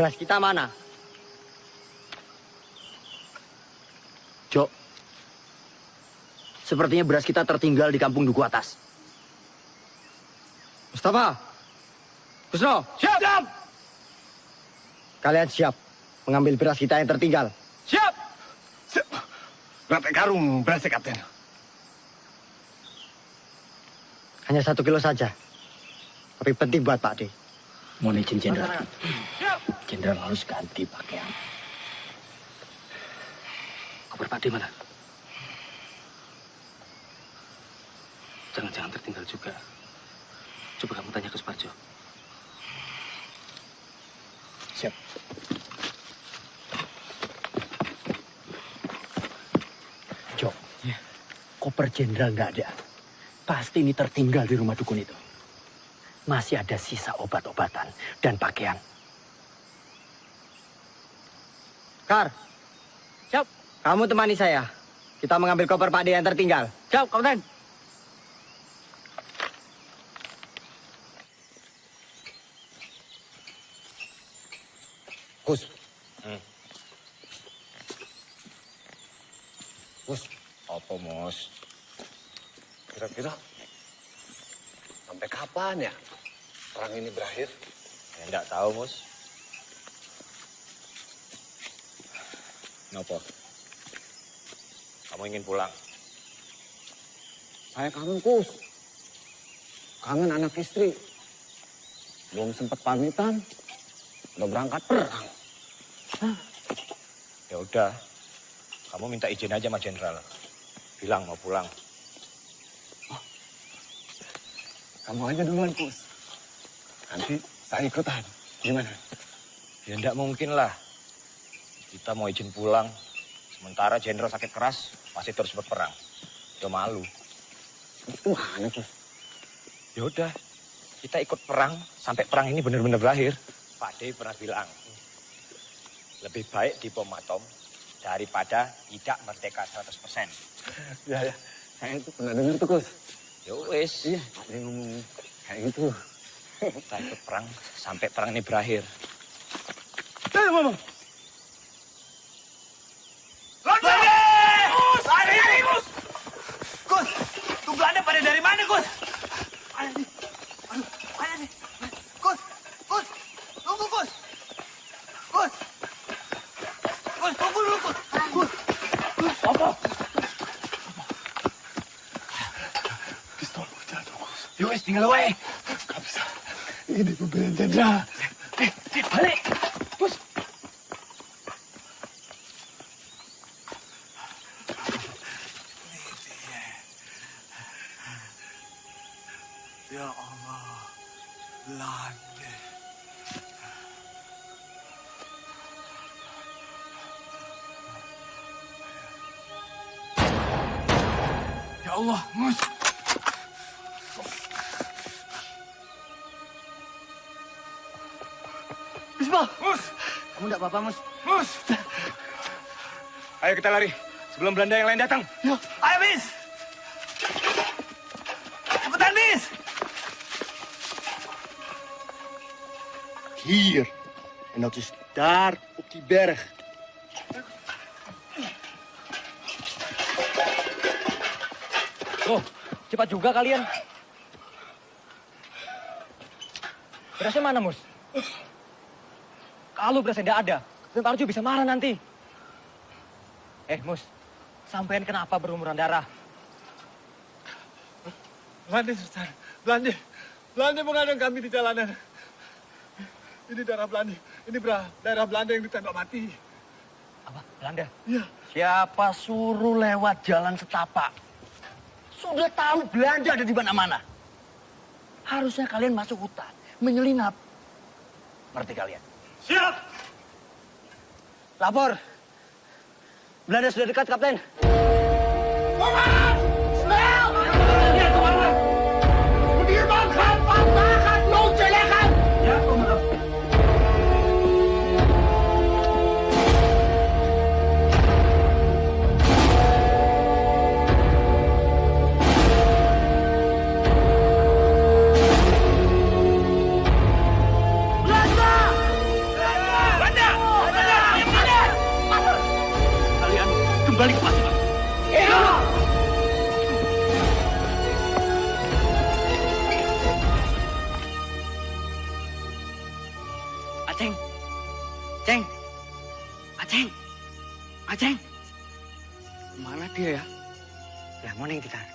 Beras kita mana? Jok, sepertinya beras kita tertinggal di kampung Duku Atas. Mustafa, Kusno, siap! Kalian siap mengambil beras kita yang tertinggal? Siap! Berapa karung beras, Kapten? Hanya 1 kilo saja. Tapi penting buat Pak D. Mohon izin, Jenderal. Jenderal harus ganti pakaian. Koper Pak D mana? Jangan-jangan tertinggal juga. Coba kamu tanya ke Suparjo. Siap. Jok, koper Jenderal nggak ada. Pasti ini tertinggal di rumah dukun itu. Masih ada sisa obat-obatan dan pakaian. Kar, siap. Kamu temani saya. Kita mengambil koper Pak D yang tertinggal. Siap, Kapten. Kus. Kus, apa Mus? Kira-kira sampai kapan ya perang ini berakhir? Ya, enggak tahu, Mus. Kenapa? Kamu ingin pulang? Saya kangen, Kus. Kangen anak istri. Belum sempat pamitan, udah berangkat perang. Ya udah, kamu minta izin aja sama Jenderal. Bilang mau pulang. Kamu aja duluan, Kus. Nanti saya ikutan. Gimana? Ya enggak mungkin lah. Kita mau izin pulang, sementara Jenderal sakit keras, masih terus berperang. Ya malu. Gimana, Kus? Ya udah, kita ikut perang sampai perang ini benar-benar berakhir. Pak D pernah bilang, lebih baik dibom atom daripada tidak merdeka 100%. Ya. Saya itu pernah dengar tuh, Kus. Ya wis. Iya, ada yang ngomong kayak gitu. Kita ikut perang sampai perang ini berakhir. Mama. Gus! Gus! Tuh Belanda pada dari mana, Gus? Mana sih? Aduh, mana sih? Gus! Gus! Tunggu, Gus! Gus! Gus, tunggu dulu, Gus! Gus! Gus! Apa? Pistol jatuh, Gus. Yowes, tinggal away. Gak bisa. Ini pembelian Jenderal. Balik! Gus! Ya Allah, Belanda. Ya Allah, Mus. Bismillah. Mus. Kamu enggak apa-apa, Mus? Mus. Ayo kita lari, sebelum Belanda yang lain datang. Ayo, Bis. Cepetan, Bis. Hier. En dat is daar op die berg. Oh, cepat juga kalian. Berasnya mana, Mus? Kalau berasnya tidak ada, Tentara Arjo bisa marah nanti. Mus, sampean kenapa berlumuran darah? Belanda, Sultan. Belanda. Belanda mengadang kami di jalanan. Ini darah Belanda. Ini darah Belanda yang ditembak mati. Apa? Belanda? Iya. Siapa suruh lewat jalan setapak? Sudah tahu Belanda ada di mana-mana. Harusnya kalian masuk hutan, menyelinap. Ngerti kalian? Siap! Lapor. Belanda sudah dekat, Kapten. Komandan! Snel! Dia komandan! Sudirman gaan vandaag loodje leggen! Ja, komandan. Belanda! Belanda! Aceng. Ceng. Aceng. Aceng. Mana dia ya? Lah mau neng tikar.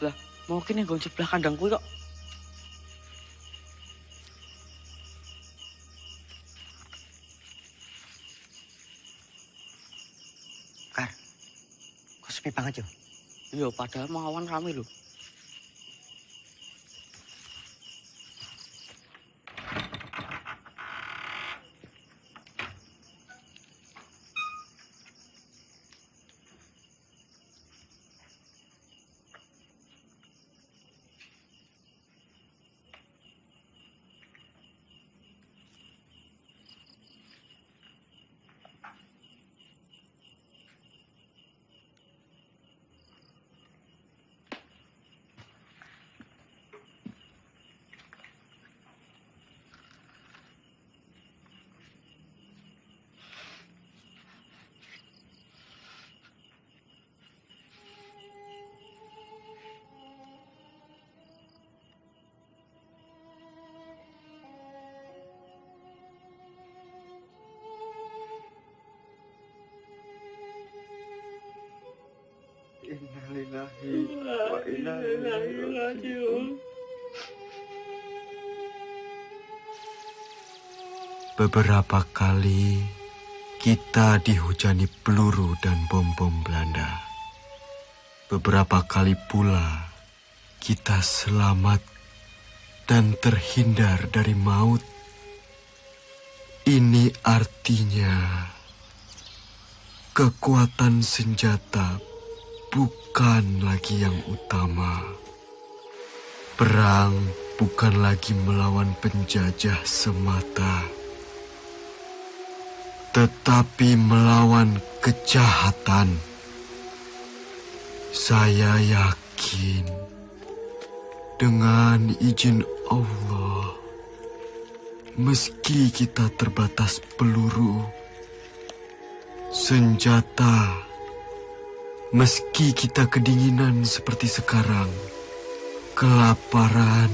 Lah mungkin yang gonjek sebelah kandangku kok. Kar, kok sepi banget ya? Iya, padahal mau awan rame loh. Innalillahi wa inna ilaihi raji'un. Beberapa kali kita dihujani peluru dan bom-bom Belanda. Beberapa kali pula kita selamat dan terhindar dari maut. Ini artinya kekuatan senjata bukan lagi yang utama. Perang bukan lagi melawan penjajah semata, tetapi melawan kejahatan. Saya yakin dengan izin Allah, meski kita terbatas peluru, senjata, meski kita kedinginan seperti sekarang, kelaparan,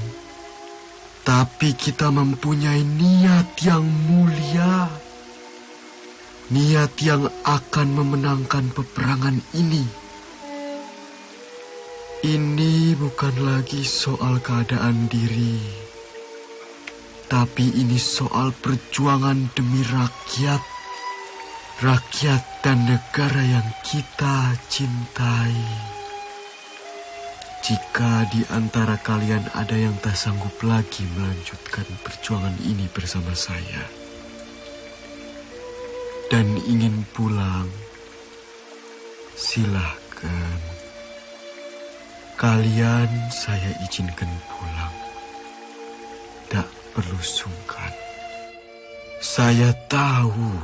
tapi kita mempunyai niat yang mulia. Niat yang akan memenangkan peperangan ini. Ini bukan lagi soal keadaan diri, tapi ini soal perjuangan demi rakyat. Rakyat dan negara yang kita cintai. Jika di antara kalian ada yang tak sanggup lagi melanjutkan perjuangan ini bersama saya dan ingin pulang, silahkan. Kalian saya izinkan pulang. Tak perlu sungkan. Saya tahu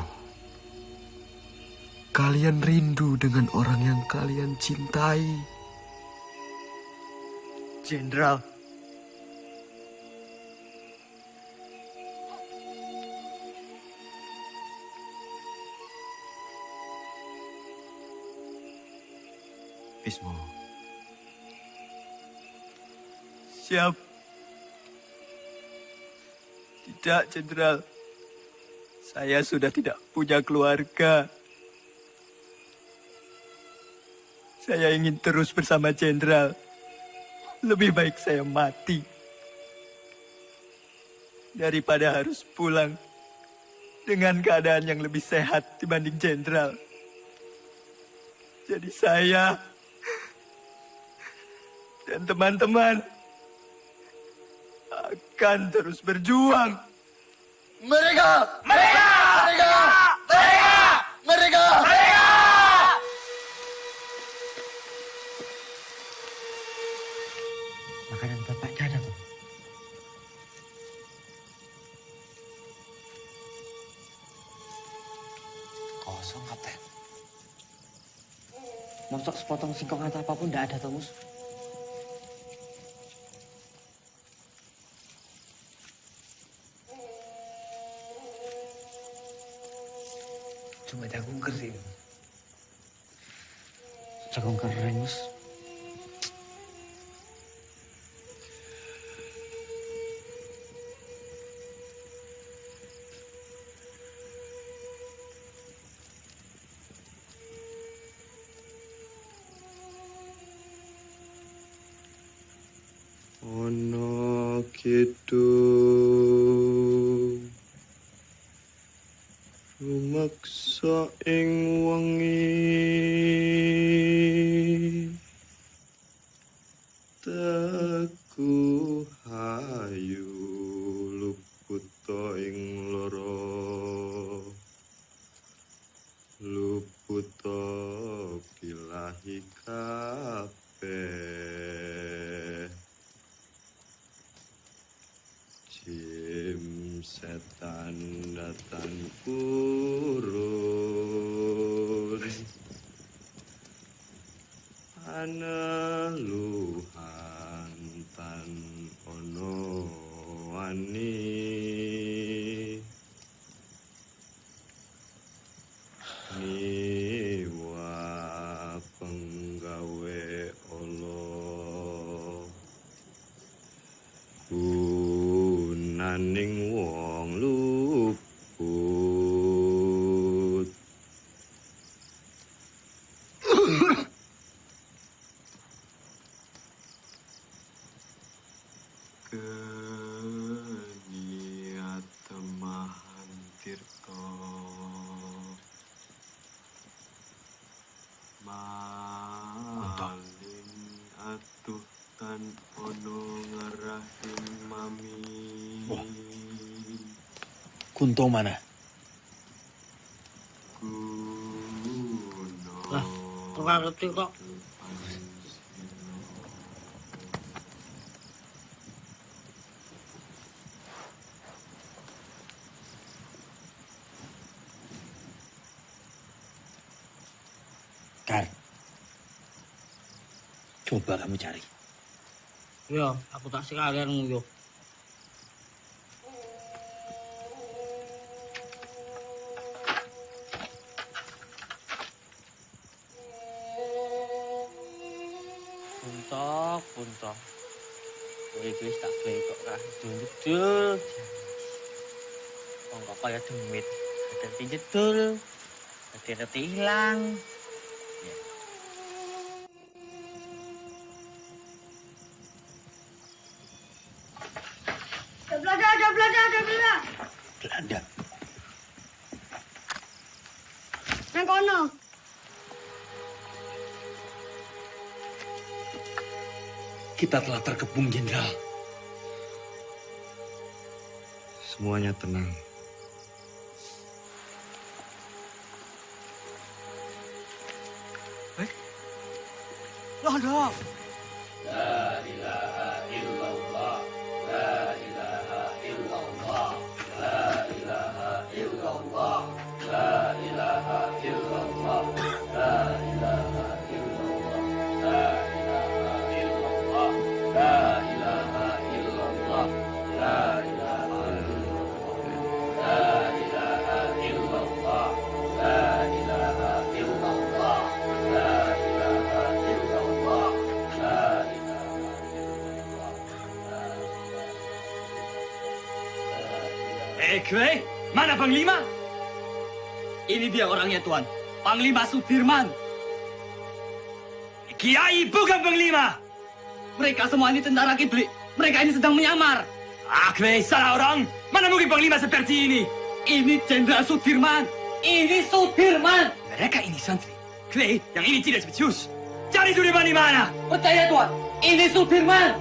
kalian rindu dengan orang yang kalian cintai. Jenderal. Bismo. Siap. Tidak, Jenderal. Saya sudah tidak punya keluarga. Saya ingin terus bersama Jenderal. Lebih baik saya mati daripada harus pulang dengan keadaan yang lebih sehat dibanding Jenderal. Jadi saya dan teman-teman akan terus berjuang. Mereka! Mereka! Mereka! Mereka! Mereka! Mereka! Makanan bapak ada tuh. Kosong, Kapten. Mosok sepotong singkong atau apapun tidak ada, Tomus. Cuma aku kering. Jagung kering, Mas. Ono kidung rumeksa ing wengi teku hayu luputa ing lara luputa pilahi kabeh jim setan datang kurun aneluhan tan ono wani niwa penggawe Allah gunaning wong luput keniat temahan tirta malin atuh tan ono ngarahim mami Kunto mana? Lah, ora ngerti kok. Kar, coba kamu cari. Ya, aku tak sekalian nguyuh. Puntok. Kowe iki wis tak gawe kok ra jedul. Wong kok kaya demit. Dadi jedul. Dadi ilang. Ada Belanda. Belanda. Nang kono. Kita telah terkepung, Jenderal. semuanya tenang. Loh. La ilaha illallah, la ilaha illallah, la ilaha illallah, la ilaha illallah, la ilaha illallah, la ilaha illallah, la ilaha illallah, la ilaha illallah, la ilaha illallah, la ilaha illallah, la ilaha illallah, la Kue, mana Panglima? Ini dia orangnya, Tuan. Panglima Sudirman. Kiai bukan Panglima. Mereka semua ini tentara kibli. Mereka ini sedang menyamar. Kue, salah orang. Mana mungkin Panglima seperti ini? Ini Jenderal Sudirman. Ini Sudirman. Mereka ini santri. Kue, yang ini tidak spesius. Cari Sudirman di mana? Percaya, Tuan. Ini Sudirman.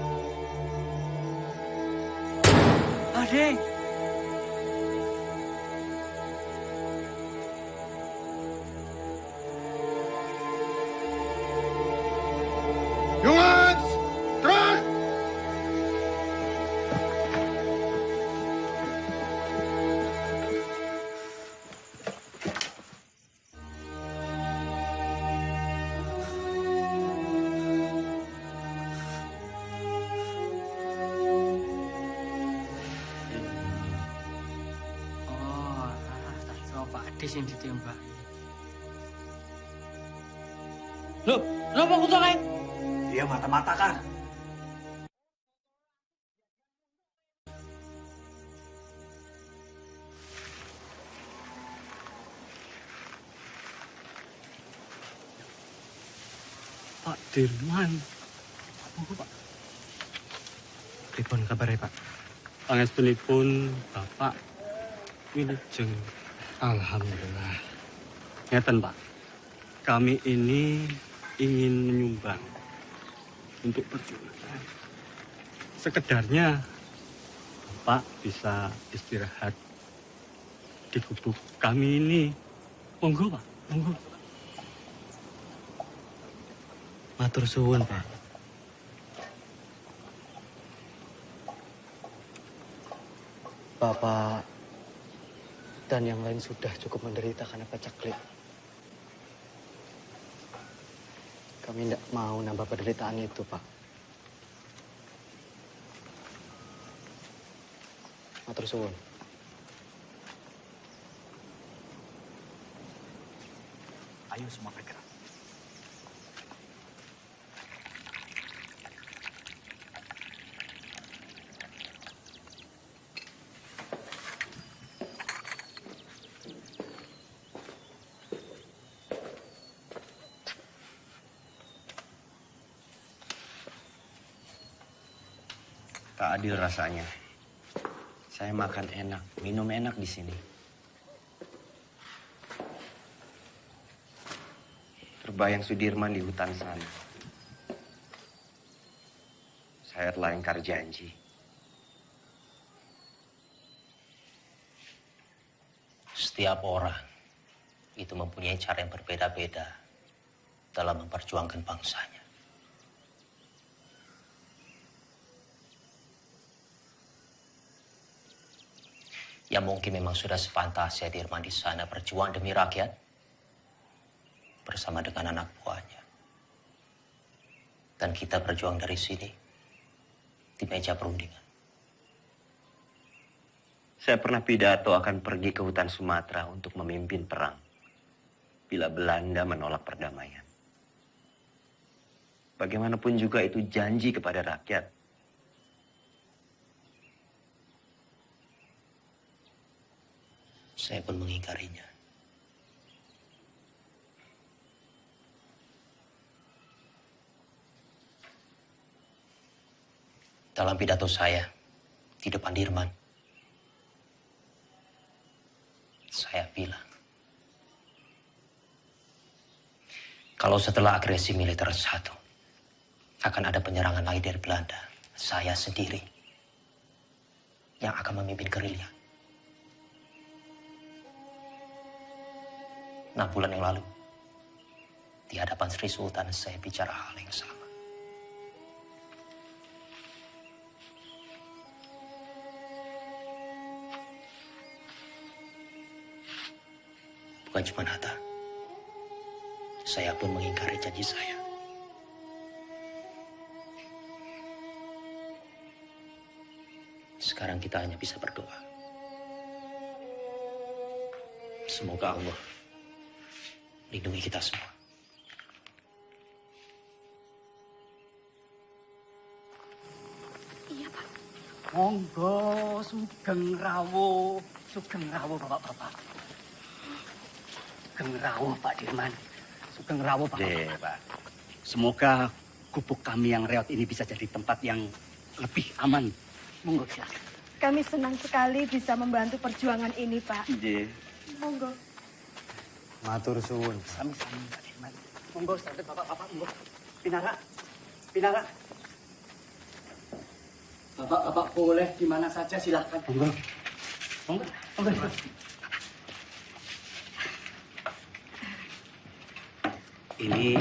Adek. Jongens, terug! Tak coba Ades yang ditembak. Loh, kenapa kutu kayak? Dia mata-matakan. Pak Dirman. Apa Pak? Pripun kabarnya Pak? Pangestunipun Bapak wilujeng. Alhamdulillah. Ngeten Pak, kami ini ingin menyumbang untuk perjuangan. Sekedarnya Bapak bisa istirahat di gubuk kami ini. Monggo Pak, monggo. Matur suwun Pak. Bapak dan yang lain sudah cukup menderita karena pacaklik. Kami tidak mau nambah penderitaan itu, Pak. Matur suwun. Ayo semua bergerak. Tak adil rasanya. Saya makan enak, minum enak di sini. Terbayang Sudirman di hutan sana. Saya telah ingkar janji. Setiap orang itu mempunyai cara yang berbeda-beda dalam memperjuangkan bangsanya. Ya mungkin memang sudah sepantasnya Dirman di sana berjuang demi rakyat bersama dengan anak buahnya. Dan kita berjuang dari sini di meja perundingan. Saya pernah pidato akan pergi ke hutan Sumatera untuk memimpin perang bila Belanda menolak perdamaian. Bagaimanapun juga itu janji kepada rakyat. Saya pun mengingkarinya. Dalam pidato saya di depan Dirman, saya bilang, kalau setelah agresi militer satu, akan ada penyerangan lagi dari Belanda, saya sendiri yang akan memimpin gerilya. 6 bulan yang lalu, di hadapan Sri Sultan saya bicara hal yang sama. Bukan cuma Hatta, saya pun mengingkari janji saya. Sekarang kita hanya bisa berdoa. Semoga Allah lindungi kita semua. Iya, Pak. Monggo, sugeng rawuh Bapak-bapak. Sugeng rawuh Pak Dirman. Sugeng rawuh Pak. Semoga gubuk kami yang reot ini bisa jadi tempat yang lebih aman. Monggo silakan. Kami senang sekali bisa membantu perjuangan ini, Pak. Monggo. Matur suwun. Sami-sami Pak Dirman. Monggo, sahabat Bapak-bapak, monggo. Pinara. Bapak-bapak boleh di mana saja silakan. Monggo. Ini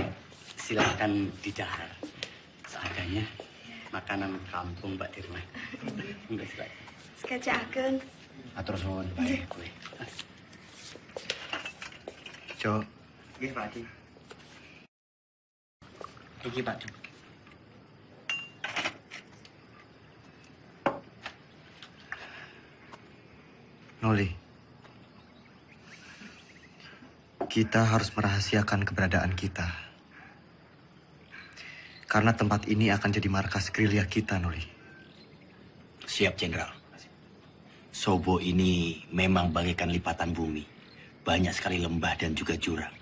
silakan didahar. Seadanya makanan kampung Mbak Dirman. Monggo silakan. Sekejapkan. Atur suwun baik kowe. Jo. Nggih, Pak Haji. Iki Pak Jo. Noli. Kita harus merahasiakan keberadaan kita. Karena tempat ini akan jadi markas gerilya kita, Noli. Siap, Jenderal. Sobo ini memang bagaikan lipatan bumi. Banyak sekali lembah dan juga jurang.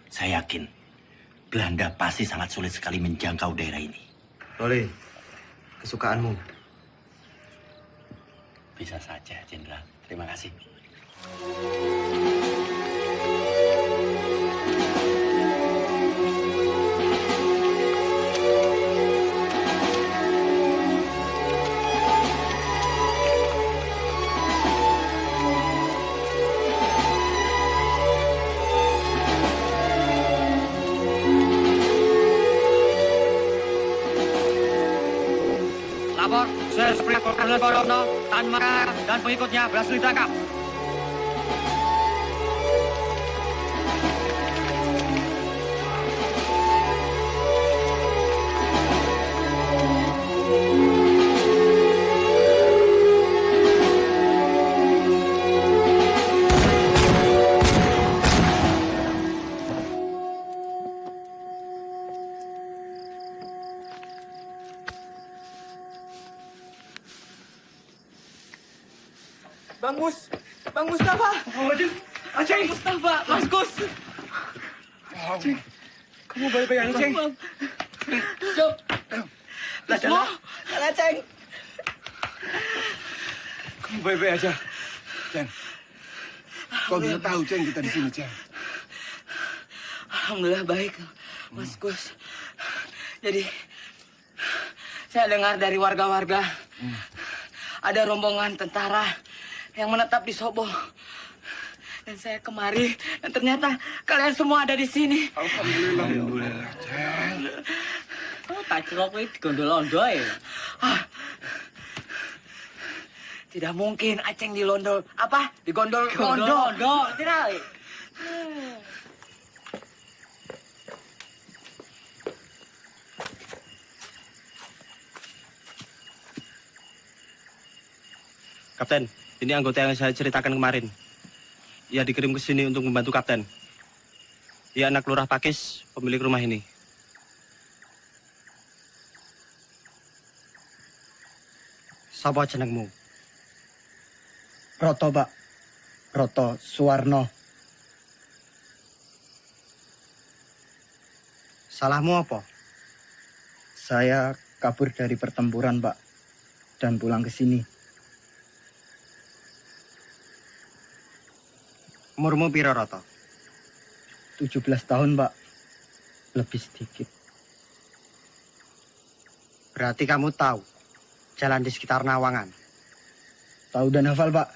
Saya yakin Belanda pasti sangat sulit sekali menjangkau daerah ini. Noli, kesukaanmu. Bisa saja, Jenderal. Terima kasih. Lapor, Serspring Kolonel Borono, Tan Makar, dan pengikutnya berhasil ditangkap. Bang Mustafa. Aceng, Mustafa, Mas Gus. Aceng, kamu baik-baik aja, Aceng. Jom. Semua, Aceng. Kamu baik-baik aja, Ceng. Kau bisa tahu, Ceng, kita di sini, Ceng. Alhamdulillah baik, Mas Gus. Jadi, saya dengar dari warga-warga ada rombongan tentara yang menetap di Sobo. Dan saya kemari, dan ternyata kalian semua ada di sini. Alhamdulillah. Alhamdulillah, Ceng. Oh, tak celok ini digondol-ondol ya? Tidak mungkin Aceng dilondol. Apa? Digondol-gondol. Tidak. Kapten, ini anggota yang saya ceritakan kemarin. Ia dikirim ke sini untuk membantu Kapten. Ia anak lurah Pakis, pemilik rumah ini. Sapa jenengmu? Roto, Pak. Roto Suwarno. Salahmu apa? Saya kabur dari pertempuran, Pak. Dan pulang ke sini. Umurmu piro, Roto? 17 tahun, Pak. Lebih sedikit. Berarti kamu tahu jalan di sekitar Nawangan? Tahu dan hafal, Pak.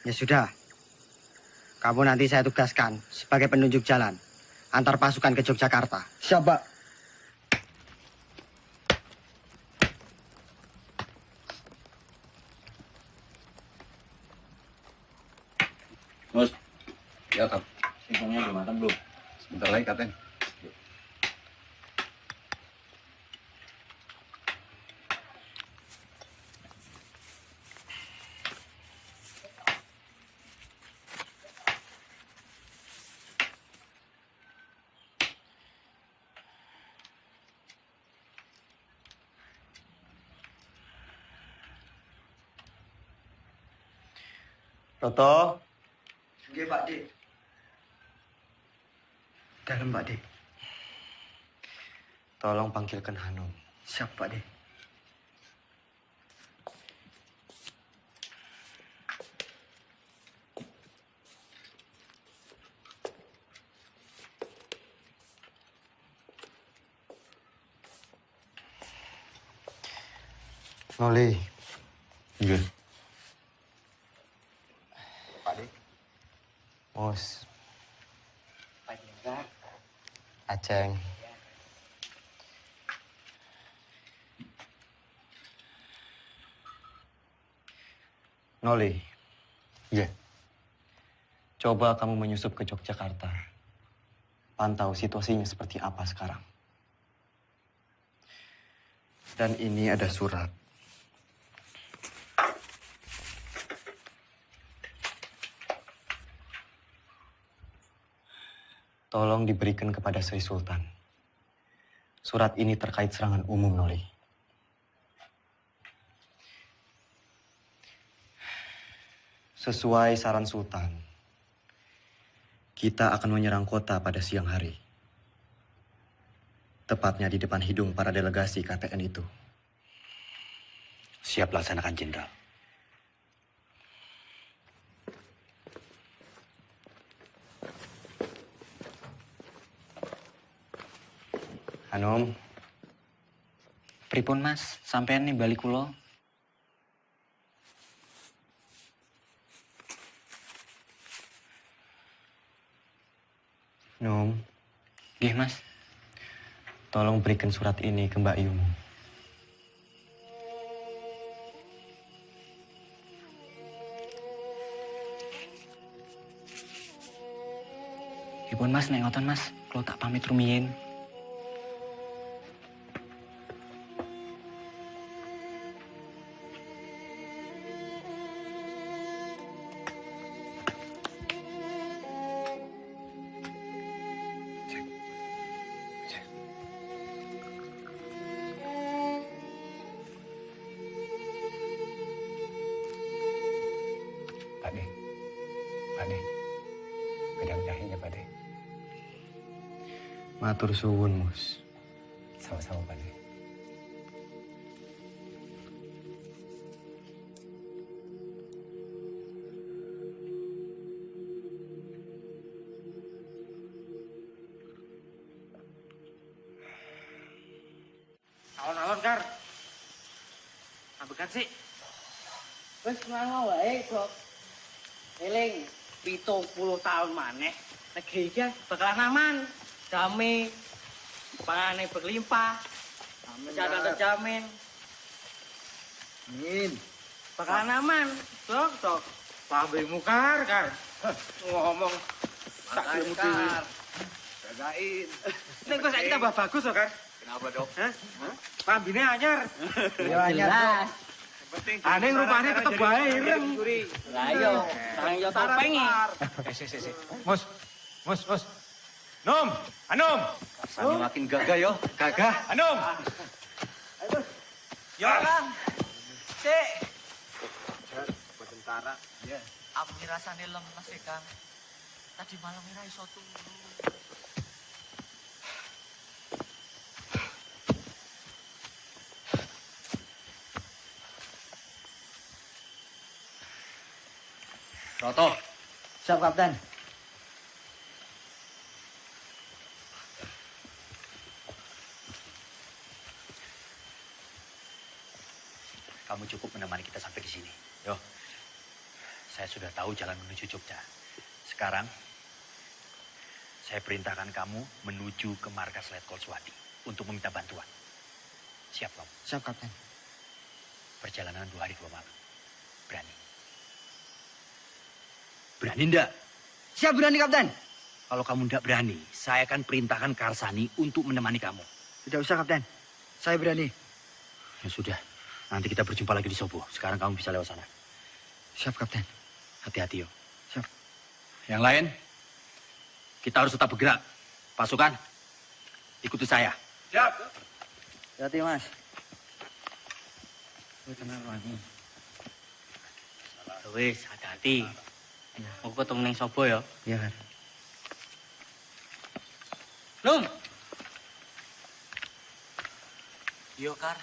Ya sudah. Kamu nanti saya tugaskan sebagai penunjuk jalan antar pasukan ke Yogyakarta. Siap, Pak. Mus, ya Kap. Singkongnya udah matang belum? Sebentar lagi, Kapten. Roto. Oke, Pak D. Dalam, Pak D. Tolong panggilkan Hanum. Siap, Pak D. Noli. Iya. Pak D. Mus. Pak Jenderal. Aceng. Noli. Iya. Coba kamu menyusup ke Yogyakarta. Pantau situasinya seperti apa sekarang. Dan ini ada surat. Tolong diberikan kepada Sri Sultan. Surat ini terkait serangan umum, Noli. Sesuai saran Sultan, kita akan menyerang kota pada siang hari. Tepatnya di depan hidung para delegasi KTN itu. Siap laksanakan, Jenderal. Anom, pripun Mas, sampean nih balik kula. Nom, Nggih, Mas. tolong berikan surat ini ke Mbak Yumu. Pripun Mas, nek ngoten Mas, kula tak pamit rumiyin. Pakde, bedang jahenya Pakde. Matur suwun, Mus. Sama-sama, Pakde. Alon-alon, Kar. Ambekan sih. Wes ngono wae, Bok. Eling 70 tahun maneh negeri iki bakalan aman, damai, panganan berlimpah, kesehatan terjamin. Amin. Bakalan aman, Dok. Pambemu Kar. Ngomong tak ilmu dhewe. Jagain. Nek kok saiki tambah bagus kok, Kar. Kenapa, Dok? Hah? Pambine anyar. Ya anyar. Aneh rupanya tetep bae ireng. Lah iya, sareng yo topengi. Si. Mus. Nom, Anom. Rasanya makin gagah yo. Gagah. Anom. Ya, Kang. Sik. Buat tentara. Ya. Aku rasane lemes sih, Kang. Tadi malam ora iso turu. Roto. Siap, Kapten. Kamu cukup menemani kita sampai di sini. Yo, saya sudah tahu jalan menuju Jogja. Sekarang, saya perintahkan kamu menuju ke markas Letkol Swati untuk meminta bantuan. Siap, kamu? Siap, Kapten. Perjalanan 2 hari 2 malam. Berani? Berani enggak? Siap, berani, Kapten. Kalau kamu enggak berani, saya akan perintahkan Karsani untuk menemani kamu. Tidak usah, Kapten. Saya berani. Ya sudah, nanti kita berjumpa lagi di Sobo. Sekarang kamu bisa lewat sana. Siap, Kapten. Hati-hati, yo. Siap. Yang lain, kita harus tetap bergerak. Pasukan, ikuti saya. Siap. Hati, Mas. Tenang lagi. Wis, hati-hati. Aku ketemu neng Sobo ya. Iya, kan. Lum. Yo, Kar.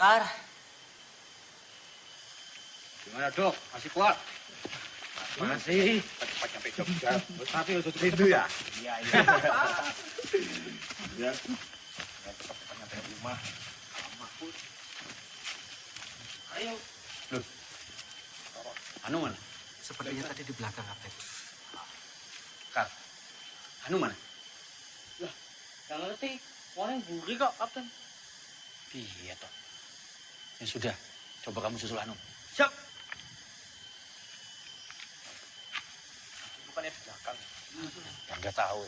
Kar. Gimana, Dok? Masih kuat? Masih. Cepat sampai Jogja. Tapi untuk itu ya? Iya. Ya. Cepat sampai rumah. Ayo. Loh. Anu mana? Sepertinya tadi di belakang, Kapten. Kar. Anu mana? Lah, gak ngerti. Orang buri kok, Kapten. Iya, toh. Ya sudah, coba kamu susul Anu. depannya di belakang. Ya nggak tahu.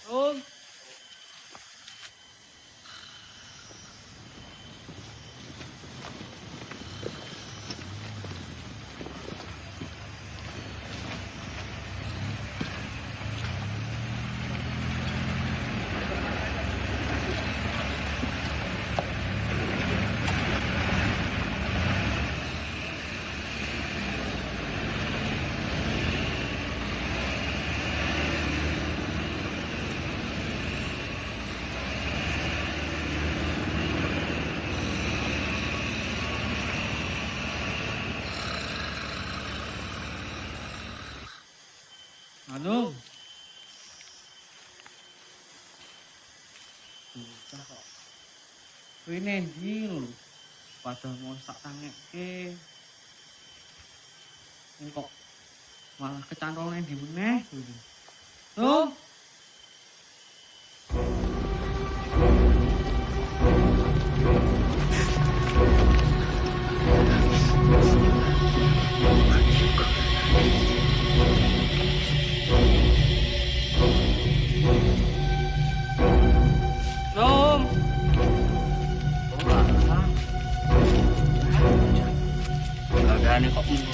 Anu. Susah kok. Kuwi nendi lho. Padahal mau sak tangeke. Kok malah kecantol nendi meneh. Tuh. Ini kok tunggu.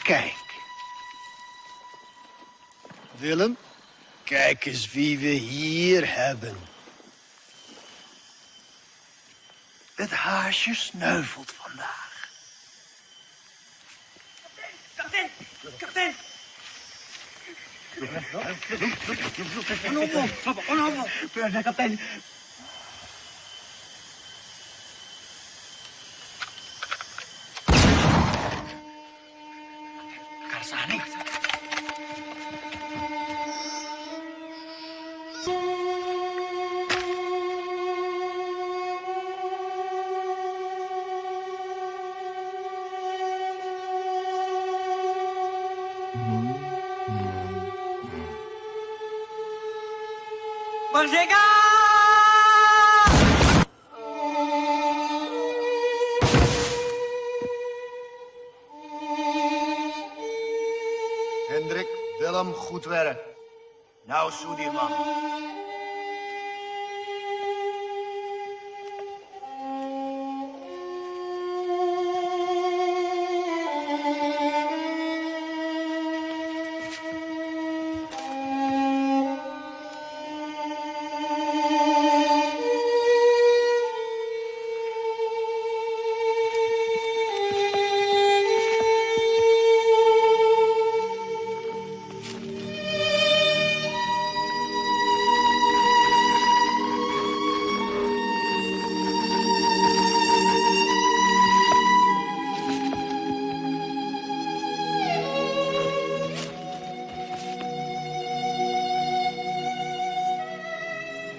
Kijk. Willem, kijk eens wie we hier hebben. Het haasje sneuvelt vandaag. Kapten! Ano, kapten? Karsani. Merdeka! Hendrik, Willem, goed werk. Nou, Soedirman.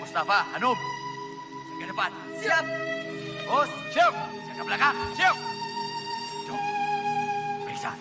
Mustafa, Hanum, ke depan. Siap. Bos, siap. Jaga belakang, siap. Jom, periksa.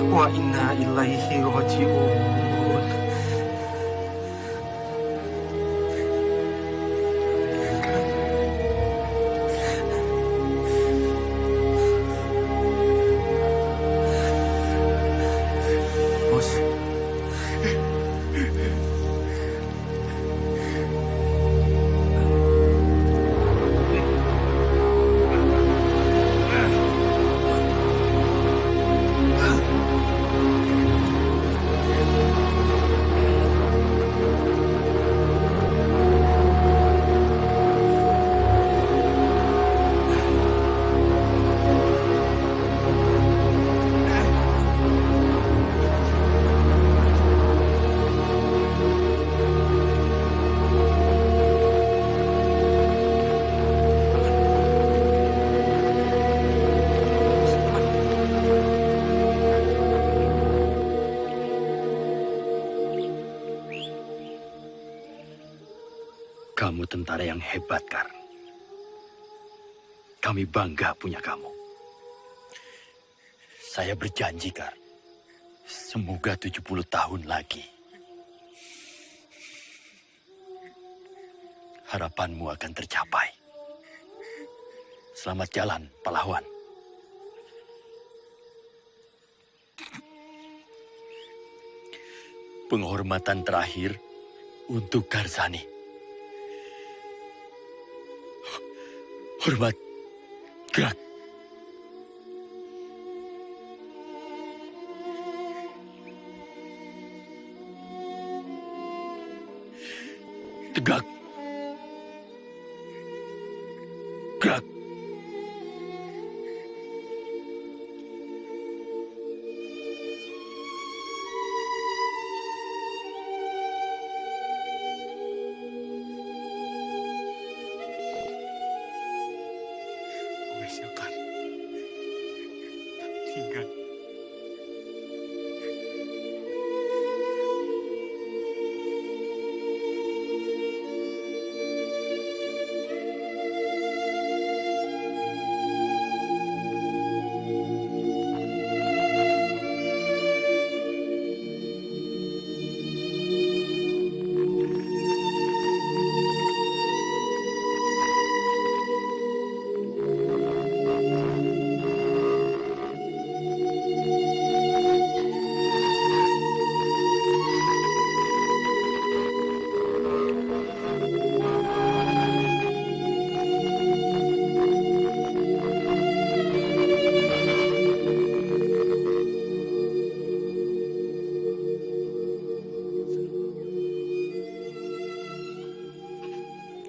Wa inna ilaihi raji'un. Kamu tentara yang hebat, Kar. Kami bangga punya kamu. Saya berjanji, Kar. Semoga 70 tahun lagi. Harapanmu akan tercapai. Selamat jalan, pahlawan. Penghormatan terakhir untuk Karsani. Hormat, gerak. Tegak. Gerak. Silakan. Tinggal.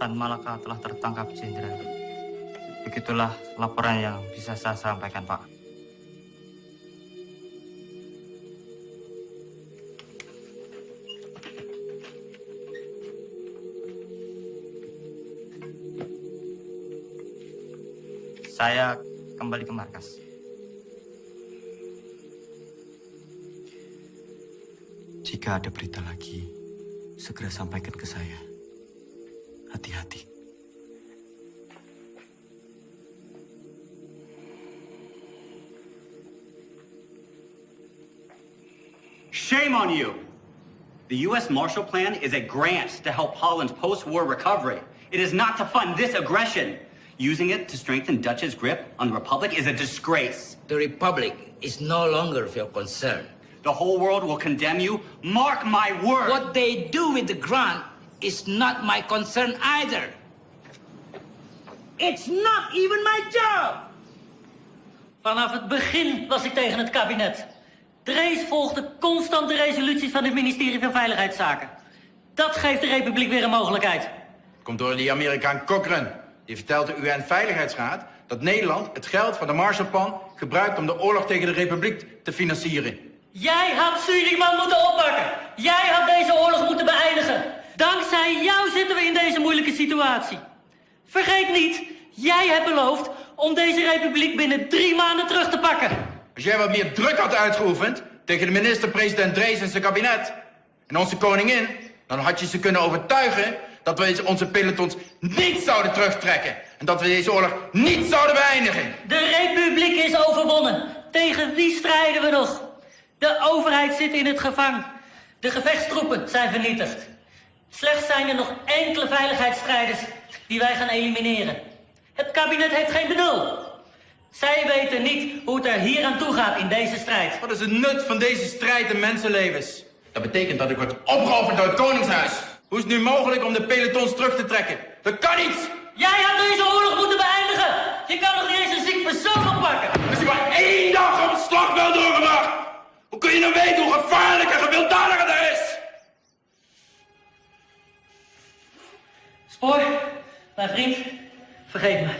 Tan Malaka telah tertangkap, Jenderal. Begitulah laporan yang bisa saya sampaikan, Pak. Saya kembali ke markas. Jika ada berita lagi, segera sampaikan ke saya. Hati-hati. Shame on you! The U.S. Marshall Plan is a grant to help Holland's post-war recovery. It is not to fund this aggression. Using it to strengthen Dutch's grip on the Republic is a disgrace. The Republic is no longer of your concern. The whole world will condemn you. Mark my word! What they do with the grant is not my concern either. It's not even my job! Vanaf het begin was ik tegen het kabinet. Drees volgde constant de resoluties van het ministerie van Veiligheidszaken. Dat geeft de Republiek weer een mogelijkheid. Komt door die Amerikaan Cochrane. Die vertelt de UN-veiligheidsraad dat Nederland het geld van de Marshallplan gebruikt om de oorlog tegen de Republiek te financieren. Jij had Suriname moeten oppakken. Jij had deze oorlog moeten beëindigen. Dankzij jou zitten we in deze moeilijke situatie. Vergeet niet, jij hebt beloofd om deze republiek binnen 3 maanden terug te pakken. Als jij wat meer druk had uitgeoefend tegen de minister-president Drees en zijn kabinet en onze koningin, dan had je ze kunnen overtuigen dat we onze pelotons niet zouden terugtrekken en dat we deze oorlog niet zouden beëindigen. De republiek is overwonnen. Tegen wie strijden we nog? De overheid zit in het gevangen. De gevechtstroepen zijn vernietigd. Slechts zijn er nog enkele veiligheidsstrijders die wij gaan elimineren. Het kabinet heeft geen benul. Zij weten niet hoe het er hier aan toe gaat in deze strijd. Wat is het nut van deze strijd in mensenlevens? Dat betekent dat ik word opgeofferd door het Koningshuis. Hoe is het nu mogelijk om de pelotons terug te trekken? Dat kan niet! Jij had deze oorlog moeten beëindigen! Je kan nog niet eens een ziek persoon oppakken! Als je maar 1 dag op het slagveld doorgebracht! Hoe kun je nou weten hoe gevaarlijk en gewelddadig het is? Spoor, mijn vriend, vergeet me.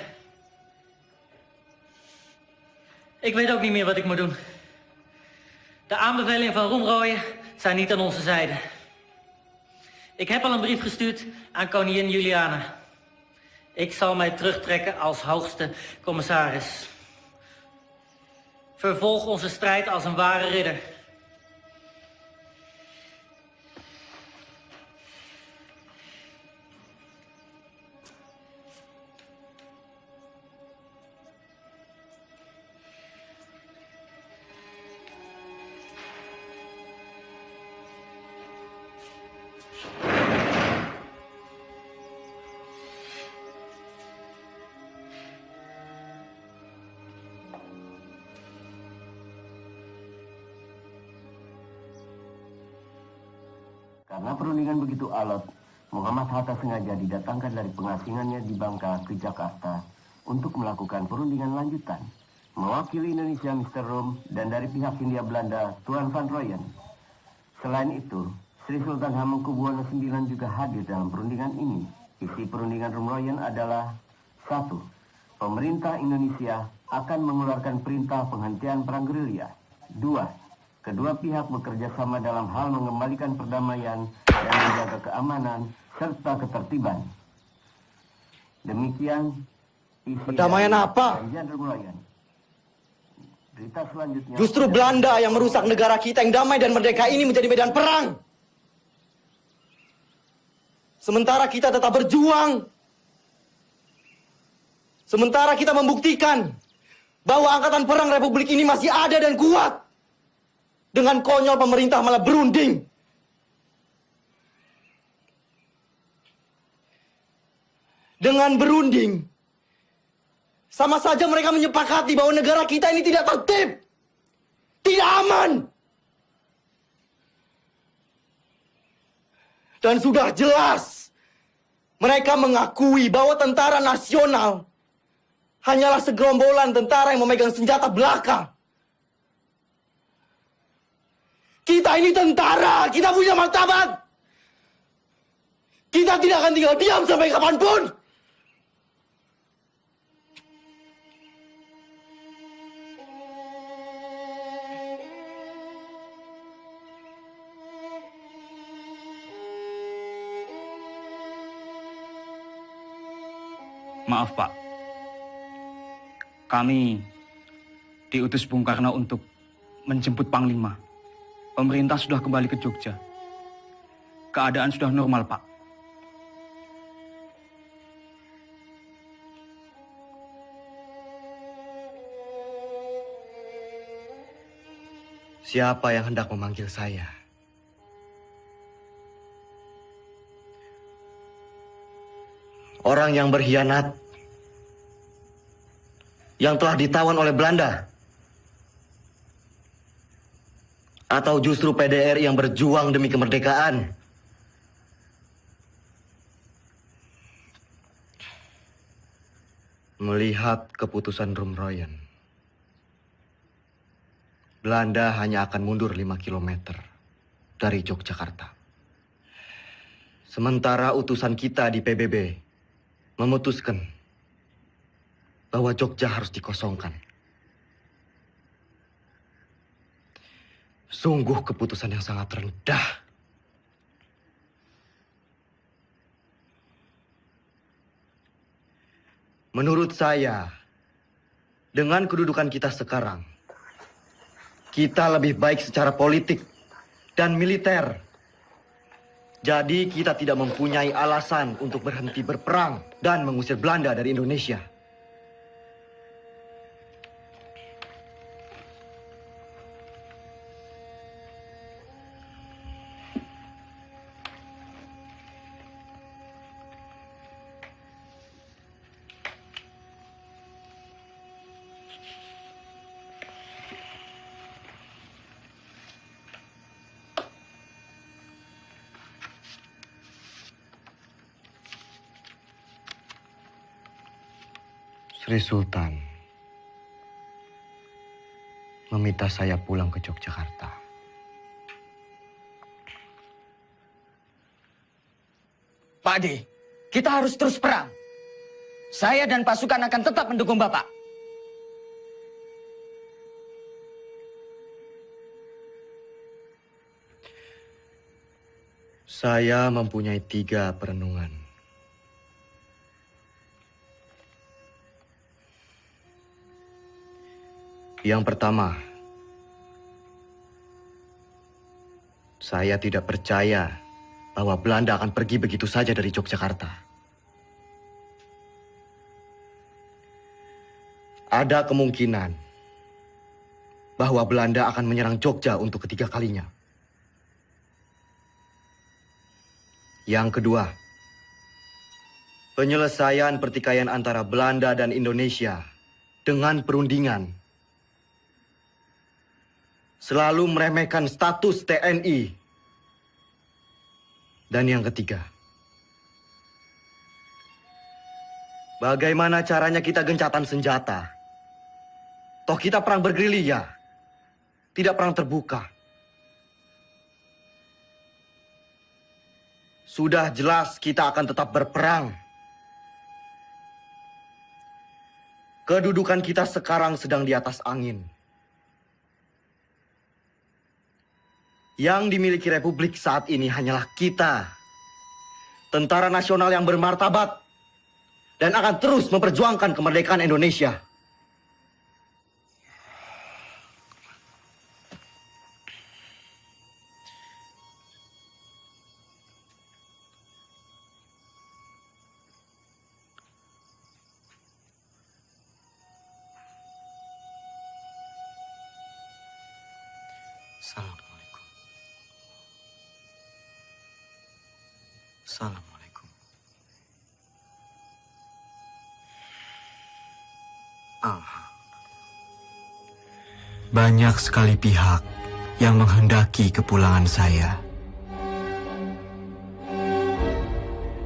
Ik weet ook niet meer wat ik moet doen. De aanbevelingen van Roemrooyen zijn niet aan onze zijde. Ik heb al een brief gestuurd aan koningin Juliana. Ik zal mij terugtrekken als hoogste commissaris. Vervolg onze strijd als een ware ridder. Karena perundingan begitu alot, Muhammad Hatta sengaja didatangkan dari pengasingannya di Bangka ke Jakarta untuk melakukan perundingan lanjutan. Mewakili Indonesia Mr. Rom dan dari pihak Hindia Belanda Tuan Van Rooyen. Selain itu, Sri Sultan Hamengkubuwono IX juga hadir dalam perundingan ini. Isi perundingan Rom Rooyen adalah 1. Pemerintah Indonesia akan mengeluarkan perintah penghentian perang gerilya. 2. Kedua pihak bekerja sama dalam hal mengembalikan perdamaian dan menjaga keamanan serta ketertiban. Demikian isi perdamaian apa? Perjanjian Rom Rooyen. Berita selanjutnya. Justru Belanda yang merusak negara kita yang damai dan merdeka ini menjadi medan perang. Sementara kita tetap berjuang. Sementara kita membuktikan bahwa angkatan perang Republik ini masih ada dan kuat. Dengan konyol pemerintah malah berunding. Dengan berunding, sama saja mereka menyepakati bahwa negara kita ini tidak tertib, tidak aman. Dan sudah jelas, mereka mengakui bahwa tentara nasional hanyalah segerombolan tentara yang memegang senjata belaka. Kita ini tentara, kita punya martabat. Kita tidak akan tinggal diam sampai kapanpun. Maaf, Pak. Kami diutus Bung Karno untuk menjemput Panglima. Pemerintah sudah kembali ke Jogja. Keadaan sudah normal, Pak. Siapa yang hendak memanggil saya? Orang yang berkhianat, yang telah ditawan oleh Belanda, atau justru PDRI yang berjuang demi kemerdekaan? Melihat keputusan Rom Rooyen, Belanda hanya akan mundur 5 km dari Yogyakarta. Sementara utusan kita di PBB memutuskan bahwa Jogja harus dikosongkan. Sungguh keputusan yang sangat rendah. Menurut saya, dengan kedudukan kita sekarang, kita lebih baik secara politik dan militer. Jadi kita tidak mempunyai alasan untuk berhenti berperang dan mengusir Belanda dari Indonesia. Sri Sultan meminta saya pulang ke Yogyakarta. Pak Ade, kita harus terus perang. Saya dan pasukan akan tetap mendukung Bapak. Saya mempunyai 3 perenungan. Yang pertama, saya tidak percaya bahwa Belanda akan pergi begitu saja dari Yogyakarta. Ada kemungkinan bahwa Belanda akan menyerang Jogja untuk ketiga kalinya. Yang kedua, penyelesaian pertikaian antara Belanda dan Indonesia dengan perundingan selalu meremehkan status TNI Dan yang ketiga, bagaimana caranya kita gencatan senjata? Toh kita perang bergerilya, tidak perang terbuka. Sudah jelas kita akan tetap berperang. Kedudukan kita sekarang sedang di atas angin. Yang dimiliki Republik saat ini hanyalah kita, tentara nasional yang bermartabat dan akan terus memperjuangkan kemerdekaan Indonesia. Assalamualaikum. Assalamualaikum. Banyak sekali pihak yang menghendaki kepulangan saya.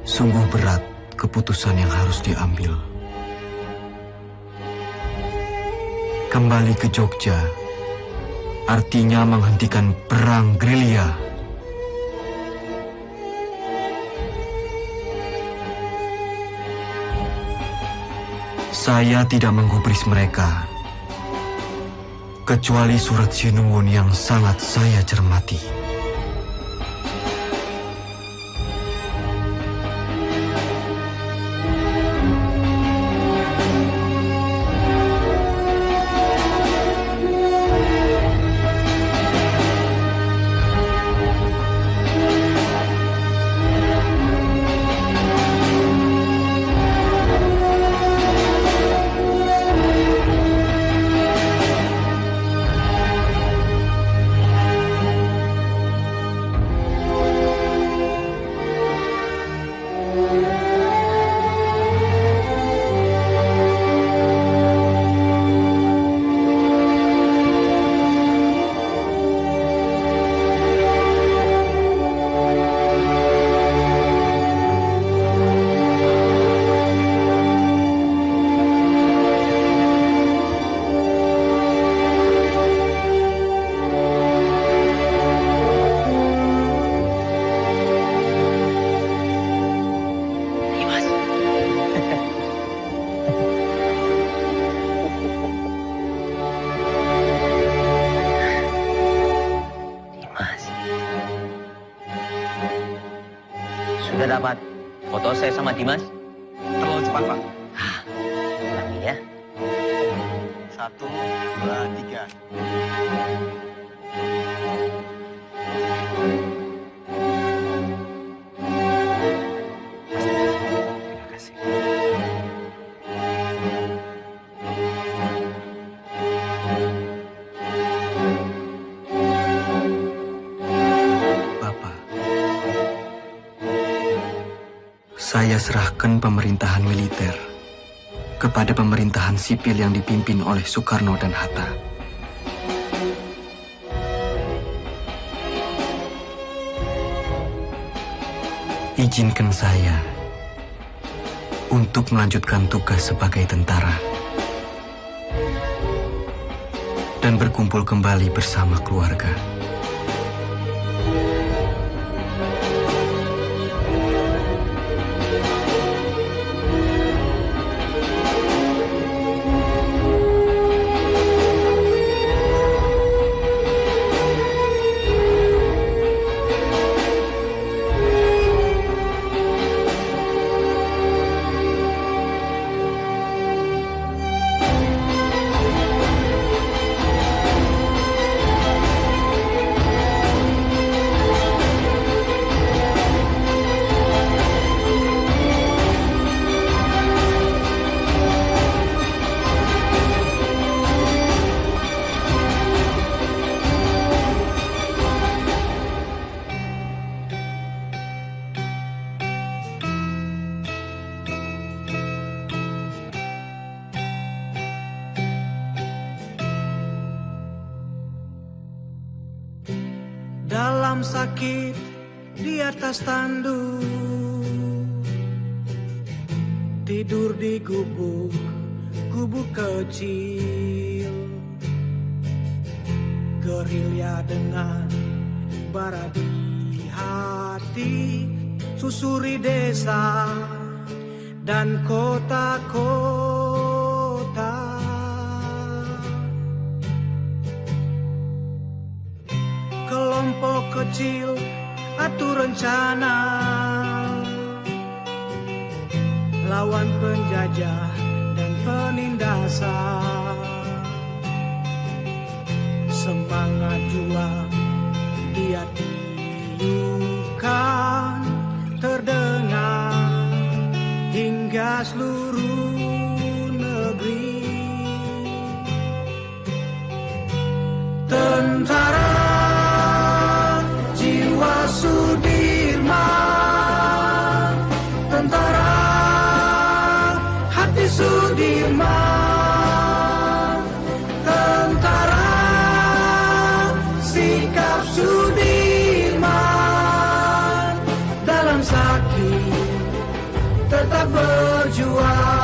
Sungguh berat keputusan yang harus diambil. Kembali ke Jogja artinya menghentikan perang gerilya. Saya tidak menggubris mereka, kecuali surat Sinuwun yang sangat saya cermati. Sudah dapat foto saya sama Dimas? Terlalu cepat, Pak. Ulangi ya. 1, 2, 3. Terima kasih. Saya serahkan pemerintahan militer kepada pemerintahan sipil yang dipimpin oleh Soekarno dan Hatta. Izinkan saya untuk melanjutkan tugas sebagai tentara dan berkumpul kembali bersama keluarga. Dalam sakit dia atas tanduk, tidur di gubuk kecil, gerilya dengan bara di hati, susuri desa dan kota-kota. Kelompok kecil atur rencana lawan penjajah dan penindasan. Semangat juang dia tiupkan terdengar hingga seluruh negeri. Tentara jiwa Sudirman, tentara hati Sudirman, tentara sikap Sudirman, dalam sakit tetap berjuang.